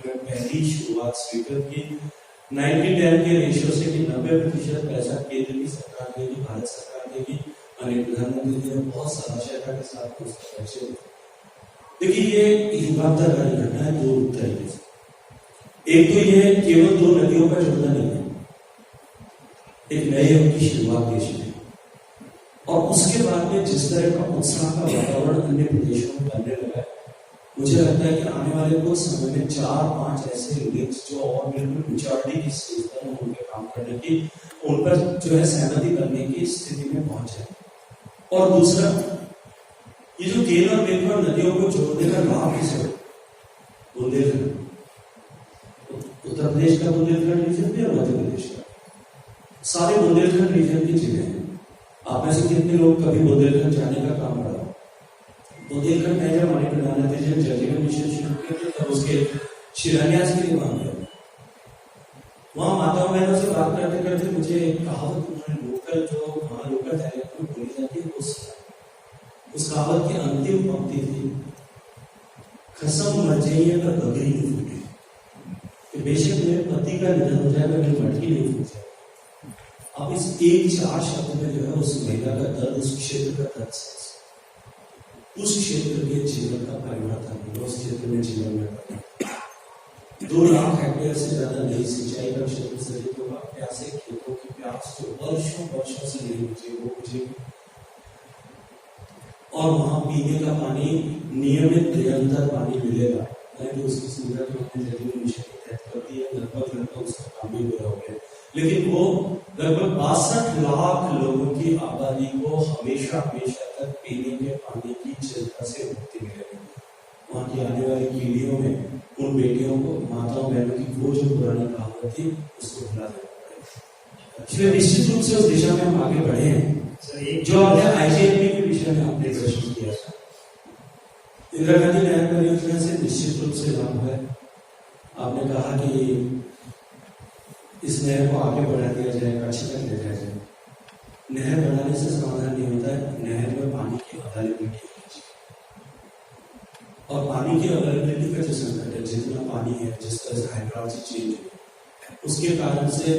में पहली शुरुआत स्वीकृत की। 90-10 के रेशियो से कि 90% पैसा केंद्र की सरकार देगी, भारत सरकार देगी। माननीय प्रधानमंत्री जी ने बहुत साहसिकता के साथ उसका परिचय दिया। देखिए, ये हिम्मतदार घटना है 2 तरीके से। एक तो ये केवल 2 नदियों का जोड़ना नहीं है, एक नए युग की शुरुआत देश में, और उसके बाद में जिस तरह का उत्साह का वातावरण अन्य प्रदेशों में बनने लगा है, मुझे लगता है कि आने वाले कुछ समय में 4-5 ऐसे लिंक्स जो और बिल्कुल मेच्योरिटी की स्टेज पर उनके काम करने की, उन पर जो है सहमति करने की स्थिति में पहुंच जाए। और दूसरा, ये जो केरल और बेतवा नदियों को जोड़ने का लाभ किसे हो? बुंदेलखंड, उत्तर प्रदेश का बुंदेलखंड रीजन भी और मध्य प्रदेश का, सारे बुंदेलखंड रीजन की जगह है। आप में से कितने लोग कभी बुंदेलखंड जाने का काम करा? बुंदेलखंड में जब माननीय प्रधानमंत्री जी ने जल जीवन मिशन शुरू किया तब उसके शिलान्यास के लिए मांग किया। वहाँ माताओं बहनों से बात करते करते मुझे एक कहावत उन्होंने लोकल जो वहाँ लोकल डायलेक्ट में बोली जाती है उस कहावत की अंतिम पंक्ति थी, कसम मर जाइए पर बगरी नहीं फूटे। कि बेशक मेरे पति का निधन हो जाए, मेरी मटकी नहीं फूट जाए। अब इस एक 4 शब्द में जो है उस महिला का दर्द, उस क्षेत्र का दर्द, उस क्षेत्र के जीवन का परिवर्तन, उस क्षेत्र में जीवन में 2 लाख हेक्टेयर से ज्यादा नई सिंचाई का क्षेत्र सृजित होगा। प्यासे खेतों की प्यास जो वर्षों से नहीं बुझी वो बुझेगी, और वहां पीने का पानी नियमित निरंतर पानी मिलेगा। तो उसकी सुविधा तो हमने जरूर मिशन तय कर दी है, लगभग उसका काम भी पूरा हो गया। लेकिन वो लगभग 62 लाख लोगों की आबादी को हमेशा तक पीने के पानी की चिंता से मुक्ति मिलेगी। वहाँ की आने वाली पीढ़ियों में उन बेटियों को, माताओं बहनों की वो जो पुरानी कहावत थी उसको भुला देना पड़ेगा। इसलिए निश्चित रूप से उस दिशा में हम आगे बढ़े हैं। जो आपने IGNP के विषय में आपने प्रश्न किया था, इंदिरा गांधी नहर परियोजना से निश्चित रूप से लाभ है। आपने कहा कि इस नहर को आगे बढ़ा दिया जाएगा, अच्छी तक ले जाया जाए। नहर बनाने से समाधान नहीं होता है, नहर में पानी की अवेलेबिलिटी और पानी की अवेलेबिलिटी का जो संकट है, जितना पानी है, जिस तरह से हाइड्रोलॉजी चेंज है, उसके कारण से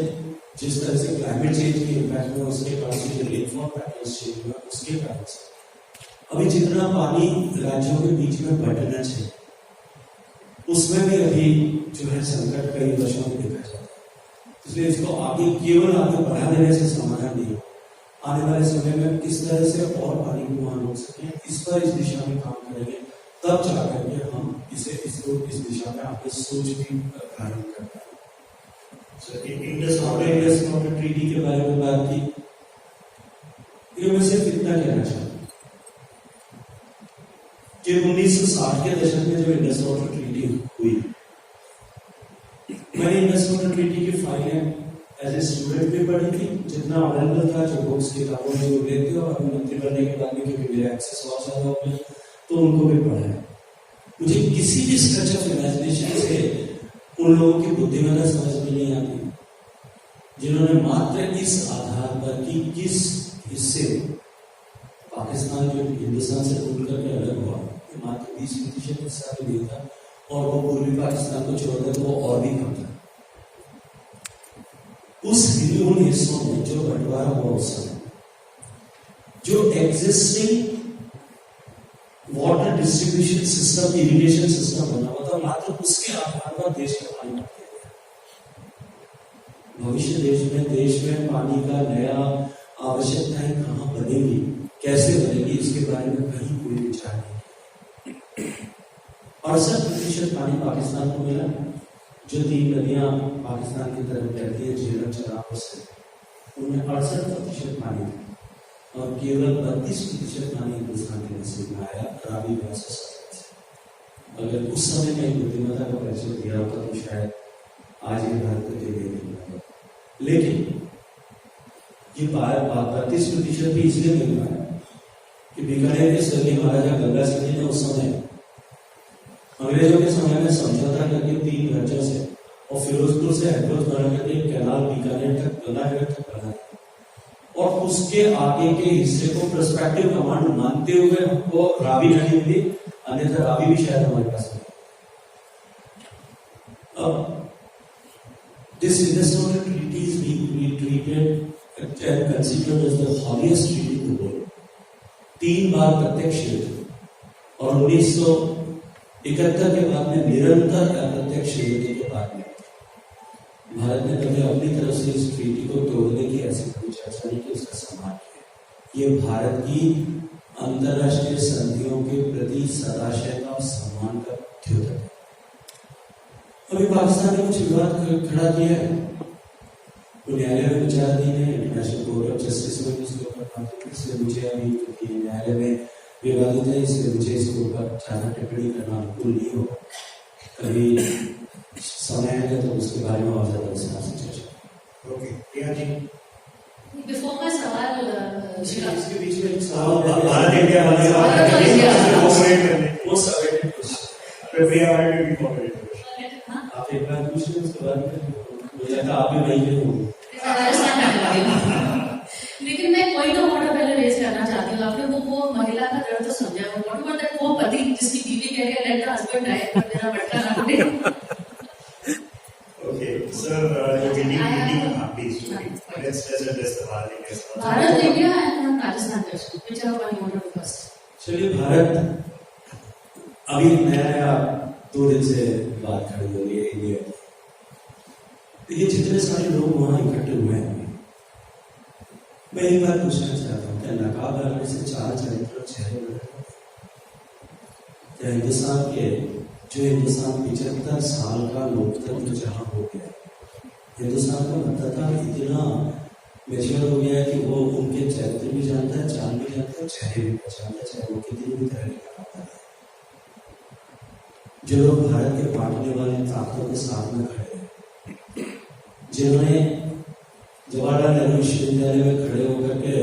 जिस तरह से क्लाइमेट चेंज की इम्पैक्ट हुआ, उसके कारण से जो रेनफॉल पैटर्न चेंज हुआ, उसके कारण से अभी जितना पानी राज्यों के बीच में बंटना चाहिए उसमें भी अभी जो है संकट कई वर्षों में देखा जाता है। इसलिए इसको केवल आगे बढ़ा देने से समाधान नहीं हो। आने वाले समय में किस तरह से और पानी को वहां रोक सके, इस पर इस दिशा में काम करेंगे, तब जाकर के हम इस दिशा में आपके सोच भी प्रारंभ कर पाएंगे। इंडस वाटर ट्रीटी के बारे में बात की, ये मैं सिर्फ इतना कहना चाहूँ कि 1960 के दशक में जो इंडस वाटर ट्रीटी हुई, मैंने इंडस वाटर ट्रीटी की फाइलें एज ए स्टूडेंट भी पढ़ी थी, जितना अवेलेबल था, जो बुक्स किताबों में जो लेते और मंत्री बनने के बाद में क्योंकि मेरा एक्सेस बहुत ज्यादा हो गया तो उनको भी पढ़ा है। मुझे किसी भी स्ट्रेच ऑफ इमेजिनेशन से उन लोगों की बुद्धिमत्ता समझ में नहीं आती जिन्होंने मात्र इस आधार पर कि किस हिस्से पाकिस्तान जो हिंदुस्तान से टूट करके अलग हुआ, मात्र 20% हिस्सा भी नहीं था, और वो पूर्वी पाकिस्तान को छोड़कर वो और भी कम था। उन हिस्सों में जो बंटवारा हुआ उस समय, जो existing water distribution system, irrigation system बना हुआ था, मात्र उसके आधार पर देश का पानी बढ़ गया। भविष्य देश में पानी का नया आवश्यकताएं कहाँ बनेगी, कैसे बनेगी, इसके बारे में कहीं कोई विचार नहीं। 68% पानी पाकिस्तान को मिला, जो 3 नदियां पाकिस्तान की तरफ बहती है, झेलम, चनाब से, उनमें 68% पानी था, और केवल 32% पानी हिंदुस्तान के नसीब में आया, रावी से। अगर उस समय कहीं बुद्धिमत्ता का परिचय दिया होता तो शायद आज ये भारत को दे देगा। लेकिन ये 32% भी इसलिए मिल रहा है कि बीकानेर के स्वर्गीय महाराजा गंगा सिंह जी ने उस समय अंग्रेजों के समय में समझौता करके 3 राज्यों से और फिरोजपुर से हैदराबाद बना करके एक कैनाल बीकानेर तक, गंगानगर तक बना, और उसके आगे के हिस्से को प्रोस्पेक्टिव कमांड मानते हुए हमको रावी नदी मिली, अन्यथा रावी भी शायद हमारे पास नहीं। अब this Indus water treaty is being treated and considered as the holiest treaty in the world. 3 बार प्रत्यक्ष युद्ध और 1971 के बाद में निरंतर अप्रत्यक्ष युद्ध के बाद में भारत ने कभी अपनी तरफ से इस ट्रीटी को तोड़ने की ऐसी कोई चर्चा नहीं की, उसका सम्मान किया। ये भारत की अंतरराष्ट्रीय संधियों के प्रति सदाशयता और सम्मान का द्योतक है। अभी पाकिस्तान ने कुछ विवाद खड़ा किया है, वो न्यायालय में विचार दी है, इंटरनेशनल कोर्ट ऑफ जस्टिस में उसके ऊपर बात हुई, इसलिए मुझे अभी क्योंकि न्यायालय में विवादित है, इसलिए मुझे इसके ऊपर ज्यादा टिप्पणी करना अनुकूल नहीं होगा। कभी समय आएगा तो उसके बारे में और ज्यादा विस्तार से चर्चा। ओके, प्रिया जी, बिफोर का सवाल इसके बीच में एक सवाल भारत इंडिया वाले वो सवाल प्रिया वाले भी कॉपरेट आप एक बार पूछ लें उसके बाद में मुझे लगता है आप भी वहीं के होंगे। राजस्थान में लगे। लेकिन मैं पॉइंट ऑफ ऑर्डर पहले रेज करना चाहती हूँ। आपने वो महिला का दर्द तो समझा, वो पति जिसकी बीवी कह रही है लेट द हस्बैंड डाई, मेरा भटका ना पड़े। Okay, sir, please, let's address the Bharat India. Bharat India and Rajasthan Darshan, whichever one you want to do first. चलिए, भारत अभी नया 2 दिन से बात खड़ी हो रही है इंडिया। ये जितने सारे लोग वहां इकट्ठे हुए हैं, मैं एक बार पूछना चाहता हूँ, क्या नकाब लगाने से 4 चरित्र चेहरे बदल? क्या हिंदुस्तान 75 साल का लोकतंत्र जहां हो गया, हिंदुस्तान का मतदाता इतना मेच्योर हो गया है कि वो उनके चरित्र भी जानता है, चाल भी जानता है, चेहरे भी पहचानता है, चाहे वो कितनी भी तरह का आता है। जो लोग भारत के बांटने वाले ताकतों के साथ में खड़े हैं, जिन्होंने जवाहरलाल नेहरू विश्वविद्यालय में खड़े होकर के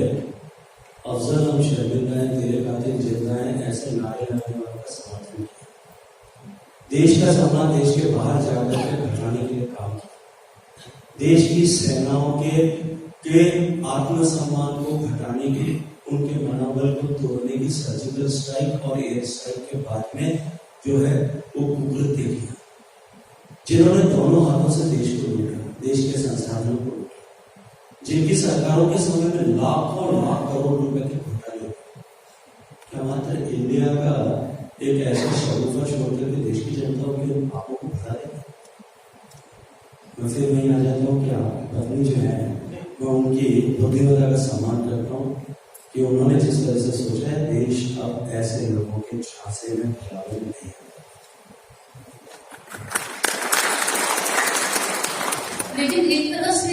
अफजल हम शर्मिंदा है, तेरे कातिल जिंदा है, ऐसे नारे लगाने वालों का समर्थन किया। देश का सम्मान देश के बाहर जाकर के घटाने के लिए काम किया। देश की सेनाओं के आत्मसम्मान को घटाने के, उनके मनोबल को तोड़ने की सर्जिकल स्ट्राइक और एयर स्ट्राइक के बाद में जो है वो कुकृत्य किया, जिन्होंने दोनों हाथों से देश को लूटा, देश के संसाधनों को लूटा, जिनकी सरकारों के समय में लाखों लाख करोड़ रुपए के घोटाले। क्या मात्र इंडिया का एक ऐसा शगुफा छोड़ करके देश की जनता के आपको को भरा देगा? मैं फिर वहीं आ जाता हूँ कि पत्नी जो है, मैं उनकी बुद्धिमत्ता का सम्मान करता हूँ कि उन्होंने जिस तरह से सोचा है, देश अब ऐसे लोगों के झांसे में खिलाड़ी नहीं है। लेकिन एक तरह से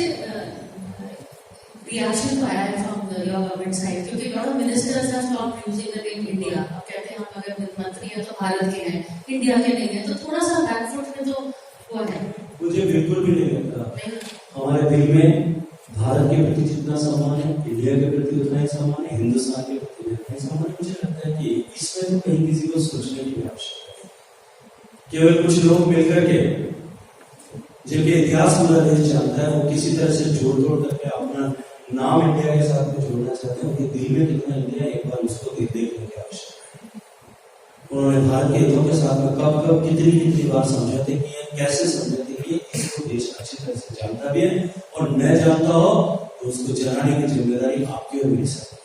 रिएक्शन तो आया है फ्रॉम योर गवर्नमेंट साइड, क्योंकि lot of ministers have stopped using the name India. अब कहते हैं हम अगर मंत्री हैं तो भारत के हैं, इंडिया के नहीं है, तो थोड़ा सा बैकफुट में तो हुआ है। मुझे बिल्कुल भी नहीं लगता। हमारे दिल में भारत के प्रति जितना सम्मान है, इंडिया के प्रति उतना ही सम्मान है, हिंदुस्तान के प्रति उतना ही सम्मान है। मुझे लगता है कि इसमें तो कहीं किसी को सोचने की आवश्यकता है। केवल कुछ लोग मिलकर के, जिनके इतिहास पूरा देश जानता है, वो किसी तरह से जोड़ तोड़ करके अपना नाम इंडिया के साथ में जोड़ना चाहते हैं। उनके दिल में कितना इंडिया है, एक बार उसको देखने की आवश्यकता है। उन्होंने भारत के हितों के साथ में कब कितनी बार समझौते किए, कैसे समझौते किए, इसको देश अच्छी तरह से जानता भी है, और न जानता हो तो उसको जनाने की जिम्मेदारी आपकी और मेरी साथ है।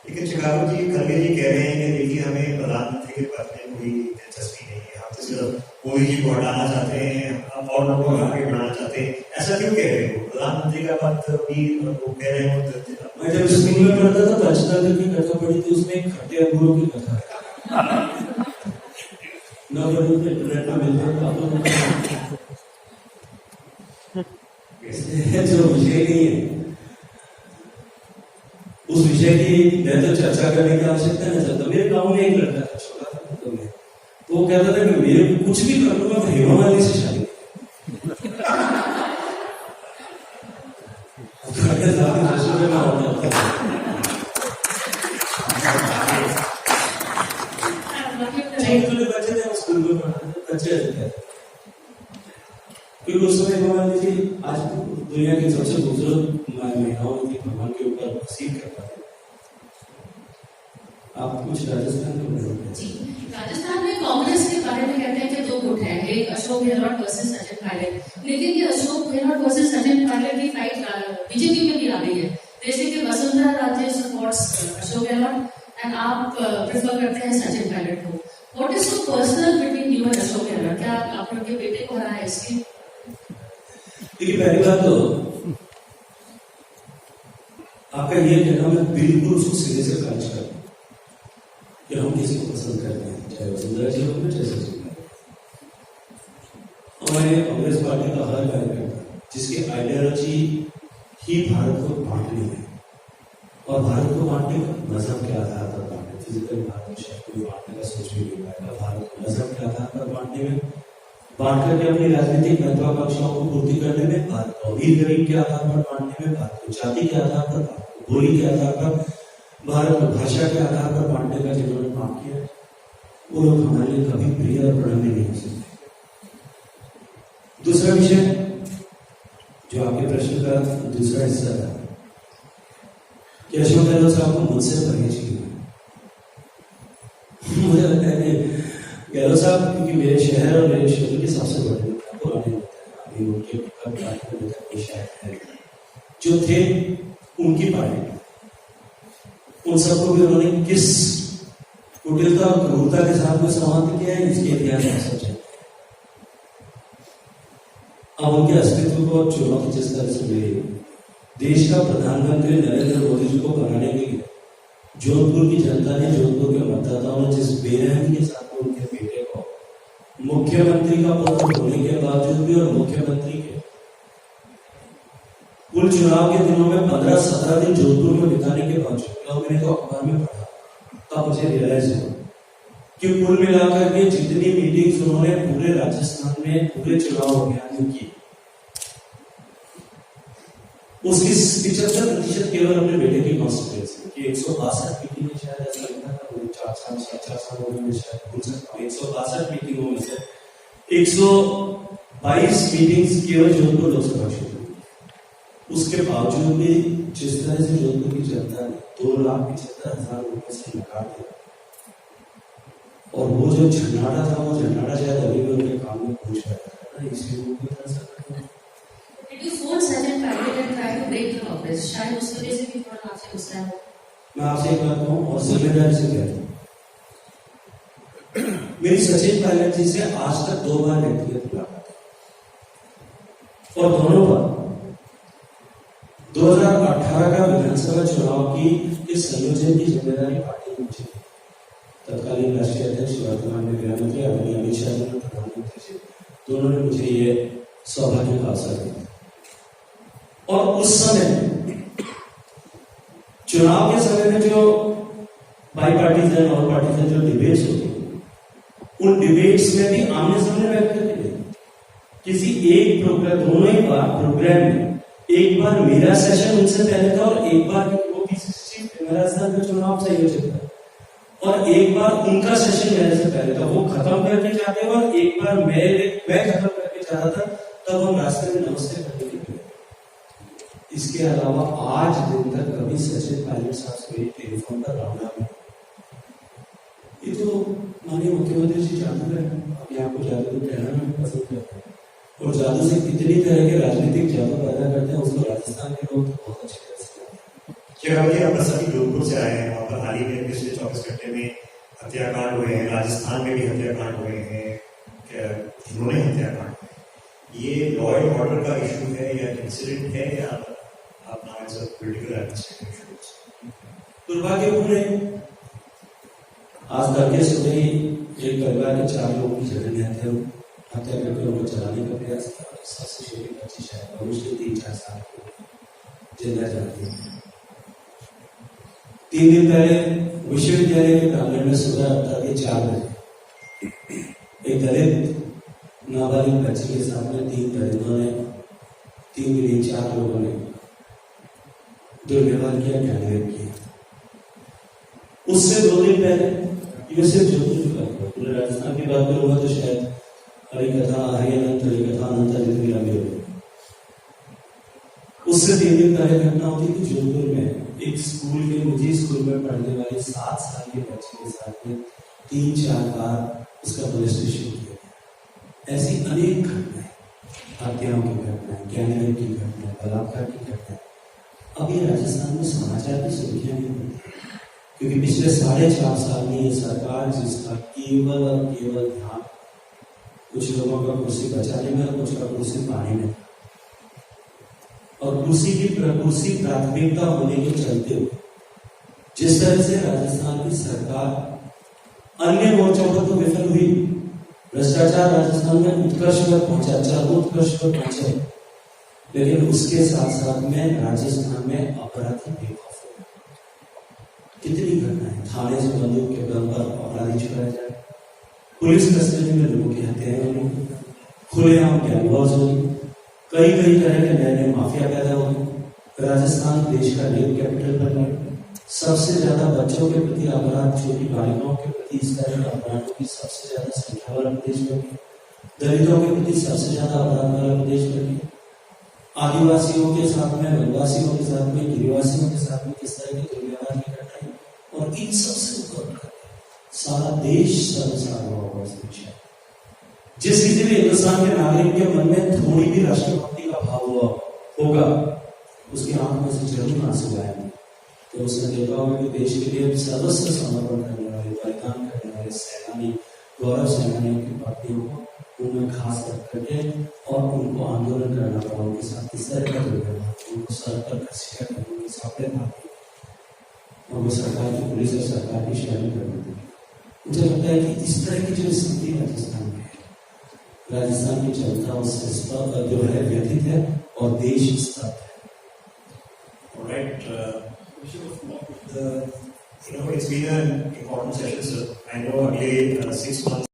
लेकिन शिकागो जी, खड़गे जी कह रहे हैं कि देखिए हमें प्रधानमंत्री के पद में कोई दिलचस्पी नहीं है, हम तो सिर्फ मोदी जी को हटाना चाहते हैं, हम और लोगों को आगे बढ़ाना चाहते हैं। ऐसा क्यों कह रहे हो? प्रधानमंत्री का पद भी वो कह रहे हो। मैं जब स्कूल में पढ़ता था, पंचतंत्र की कथा पढ़ी थी, उसमें खट्टे अंगूरों की कथा है। इंटरनेट में मिलता था जो विषय नहीं है, उस विषय की न तो चर्चा करने की आवश्यकता नहीं चाहता। मेरे गांव में एक लड़का था, छोटा था, तो वो कहता था कि मेरे कुछ भी कर लूंगा तो हेमा मालिनी से शादी बच्चे थे, स्कूल में बच्चे क्योंकि उस समय हेमा मालिनी जी आज दुनिया की सबसे खूबसूरत महिलाओं की भगवान के ऊपर वसील करता है। आप कुछ राजस्थान को जी, राजस्थान में कांग्रेस के बारे में कहते हैं कि 2 गुट है, एक अशोक गहलोत वर्सेस सचिन पायलट। लेकिन ये अशोक गहलोत वर्सेस सचिन पायलट की फाइट बीजेपी में भी आ रही है। जैसे कि वसुंधरा राजे सपोर्ट्स अशोक गहलोत एंड आप प्रेफर करते हैं सचिन पायलट को। What is so personal between you and Ashok Gehlot? क्या आपने उनके बेटे को हराया इसलिए? देखिए, पहली बात तो आपका ये कहना मैं बिल्कुल उसको सिरे से खारिज करता हूं कि हम किसी को पसंद करते हैं, चाहे वसुंधरा जी हो, चाहे सचिन। हमारे कांग्रेस पार्टी का हर कार्यकर्ता जिसकी आइडियोलॉजी ही भारत को बांटनी है, और भारत को बांटने का मजहब के आधार पर बांटने, फिजिकल भारत को बांटने का सोच भी नहीं पाएगा। भारत को मजहब के आधार पर बांटने में, बांट करके अपनी राजनीतिक महत्वाकांक्षाओं को पूर्ति करने में, भारत को अमीर गरीब के आधार पर बांटने में, भारत को जाति के आधार पर, भारत को बोली के आधार पर, भारत को भाषा के आधार पर बांटने का जिन्होंने काम किया, वो लोग हमारे लिए कभी प्रिय और प्रणम्य नहीं हो सकते। दूसरा विषय जो आपके प्रश्न का दूसरा हिस्सा था कि अशोक गहलोत साहब को मुझसे परहेज किया। मुझे लगता है कि गहलोत साहब क्योंकि मेरे शहर और मेरे क्षेत्र के सबसे बड़े नेता पुराने नेता हैं, अभी उनके पार्टी में नेता कोई शायद है जो थे उनकी पार्टी, उन सबको भी उन्होंने किस कुटिलता और क्रूरता के साथ में समाप्त किया है, इसके इतिहास में सब जानते हैं। अब उनके अस्तित्व को चुनौती जिस तरह से मिली, देश का प्रधानमंत्री नरेंद्र मोदी जी को बनाने के लिए जोधपुर की जनता ने, जोधपुर के मतदाताओं ने जिस बेरहमी के साथ में उनके बेटे को मुख्यमंत्री का पुत्र होने के बावजूद भी और मुख्यमंत्री के कुल चुनाव के दिनों में 15-17 दिन जोधपुर में बिताने के बावजूद, और मैंने तो अखबार में पढ़ा, तब मुझे रियलाइज हुआ कि कुल मिलाकर के जितनी मीटिंग्स उन्होंने पूरे राजस्थान में पूरे चुनाव अभियान में की, उसकी 75% केवल अपने बेटे की कॉन्स्टिट्यूएंसी की 162 मीटिंग में शायद ऐसा लगता था, 4 साल में शायद भूल सकता हूँ, 162 मीटिंगों में से 122 मीटिंग्स केवल जोधपुर लोकसभा क्षेत्र में। उसके बावजूद भी जिस तरह से जोधपुर की जनता ने 2,75,000 रुपए से नकार दिया, और वो जो झंडाड़ा था, वो झंडाड़ा शायद अभी भी उनके काम में पूछ रहा था ना, इसलिए वो कितना सकता है। Did you force Sachin Parikh and try to break the office? शायद उस वजह से भी थोड़ा आपसे गुस्सा है। मैं आपसे एक बात कहूँ और जिम्मेदारी से कहता हूँ, मेरी सचिन पायलट जी से आज तक 2 बार व्यक्तिगत मुलाकात है, और दोनों बार 2018 का विधानसभा चुनाव की इस संयोजन की जिम्मेदारी पार्टी ने मुझे, तत्कालीन राष्ट्रीय अध्यक्ष वर्तमान में गृह मंत्री आदरणीय अमित शाह जी और प्रधानमंत्री जी दोनों ने मुझे ये सौभाग्य का अवसर दिया। और उस समय चुनाव के समय में जो बाई पार्टीजन और पार्टीजन जो डिबेट्स होती है, उन डिबेट्स में भी आमने सामने बैठ करके किसी एक प्रोग्राम, दोनों ही बार प्रोग्राम में एक बार मेरा सेशन उनसे पहले था और एक बार वो पीसीसी राजस्थान का चुनाव संयोजक था, और एक बार उनका सेशन मेरे से पहले था। वो खत्म करके जाते और एक बार मैं खत्म करके जा रहा था, तब हम रास्ते में नमस्ते करके निकले। इसके अलावा आज दिन तक कभी सचिन पायलट साहब से मेरी टेलीफोन पर रौना में, ये तो माननीय मुख्यमंत्री जी जादू है, अपने आप को जादू कहना में पसंद करते हैं, और जादू से कितनी तरह के राजनीतिक जादू पैदा करते हैं, उसको राजस्थान के लोग बहुत अच्छी तरह से जानते हैं। आप सभी जोधपुर से आए हैं, वहाँ पर हाल ही में पिछले 24 घंटे में हत्याकांड हुए हैं, राजस्थान में भी हत्याकांड हुए हैं, इन्होंने हत्याकांड, ये लॉ एंड ऑर्डर का इशू है या इंसिडेंट है या आप now as a political administrative issues? दुर्भाग्यपूर्ण है, आज तड़के सुबह ही एक परिवार के 4 लोगों की झगड़ने आते हैं, हत्या करके उनको चलाने का प्रयास किया। सबसे छोटी बच्ची शायद मुश्किल 3-4 साल की जिंदा जाती है। 3 दिन पहले विश्वविद्यालय के प्रांगण में सुबह 4 बजे एक दलित नाबालिग बच्ची के साथ में 3 दलितों ने, 4 लोगों ने दुर्व्यवहार किया, गैंगरेप किया। उससे 2 दिन पहले, ये सिर्फ जोधपुर की बात है, पूरे राजस्थान की बात करूंगा तो शायद हरिकथा, हरिअनंत, हरिकथा अनंत जितनी लंबी हो। उससे 3 दिन पहले घटना होती थी जोधपुर में, एक स्कूल के, निजी स्कूल में पढ़ने वाली 7 साल के बच्चे के साथ में 3-4 बार उसका पुलिस स्टेशन किया। ऐसी अनेक घटनाएं, हत्याओं की घटनाएं, गैंगरेप की घटनाएं, बलात्कार की घटनाएं अभी राजस्थान में समाचार की सुर्खियां नहीं होती, क्योंकि पिछले 4.5 साल में ये सरकार जिसका केवल और केवल ध्यान कुछ लोगों का कुर्सी बचाने में और कुछ का कुर्सी पाने में, और कुर्सी प्राथमिकता होने के चलते हुए जिस तरह से राजस्थान की सरकार अन्य मोर्चों पर तो विफल हुई, भ्रष्टाचार राजस्थान में उत्कर्ष पर पहुंचा, उत्कर्ष पर पहुंचे, लेकिन उसके साथ साथ में राजस्थान में अपराधी बेखौफ हो गए। कितनी घटनाएं, थाने से बंदूक के बल पर अपराधी छुड़ाए जाए, पुलिस कस्टडी में लोगों की हत्याएं होनी, खुलेआम गैंगवॉर्स होनी, कई तरह के नए माफिया पैदा होने, राजस्थान देश का रेप कैपिटल बन गया, सबसे ज्यादा बच्चों के प्रति अपराध, छोटी बालिकाओं के प्रति इस तरह के अपराधों की सबसे ज्यादा संख्या वाला प्रदेश बन गया, दलितों के प्रति सबसे ज्यादा अपराध वाला प्रदेश बन गया। आदिवासियों के साथ में, वनवासियों के साथ में, गिरिवासियों के साथ में किस तरह की दुर्व्यवहार की घटनाएं, और इन सबसे ऊपर सारा देश शर्मसार हुआ होगा इस विषय। जिस किसी भी हिंदुस्तान के नागरिक के मन में थोड़ी भी राष्ट्रभक्ति का भाव हुआ होगा, उसकी आंख में से जरूर आंसू आएंगे। तो उसने देखा होगा कि देश के लिए सर्वस्व समर्पण करने वाले, बलिदान करने वाले सेनानी, गौरव सेनानियों की बातियों को उन्हें खास करके और उनको आंदोलन करना पड़ा, उनके साथ किस तरह का दुर्व्यवहार, उनको सर पर घसीटा कर उनके सामने मारती और वो सरकार की पुलिस और सरकार की शैली कर देती। मुझे लगता है कि इस तरह की जो स्थिति राजस्थान में है, राजस्थान की जनता उससे जो है व्यथित है और देश स्तब्ध है। Alright, it's been an important session, sir. I know again 6 months.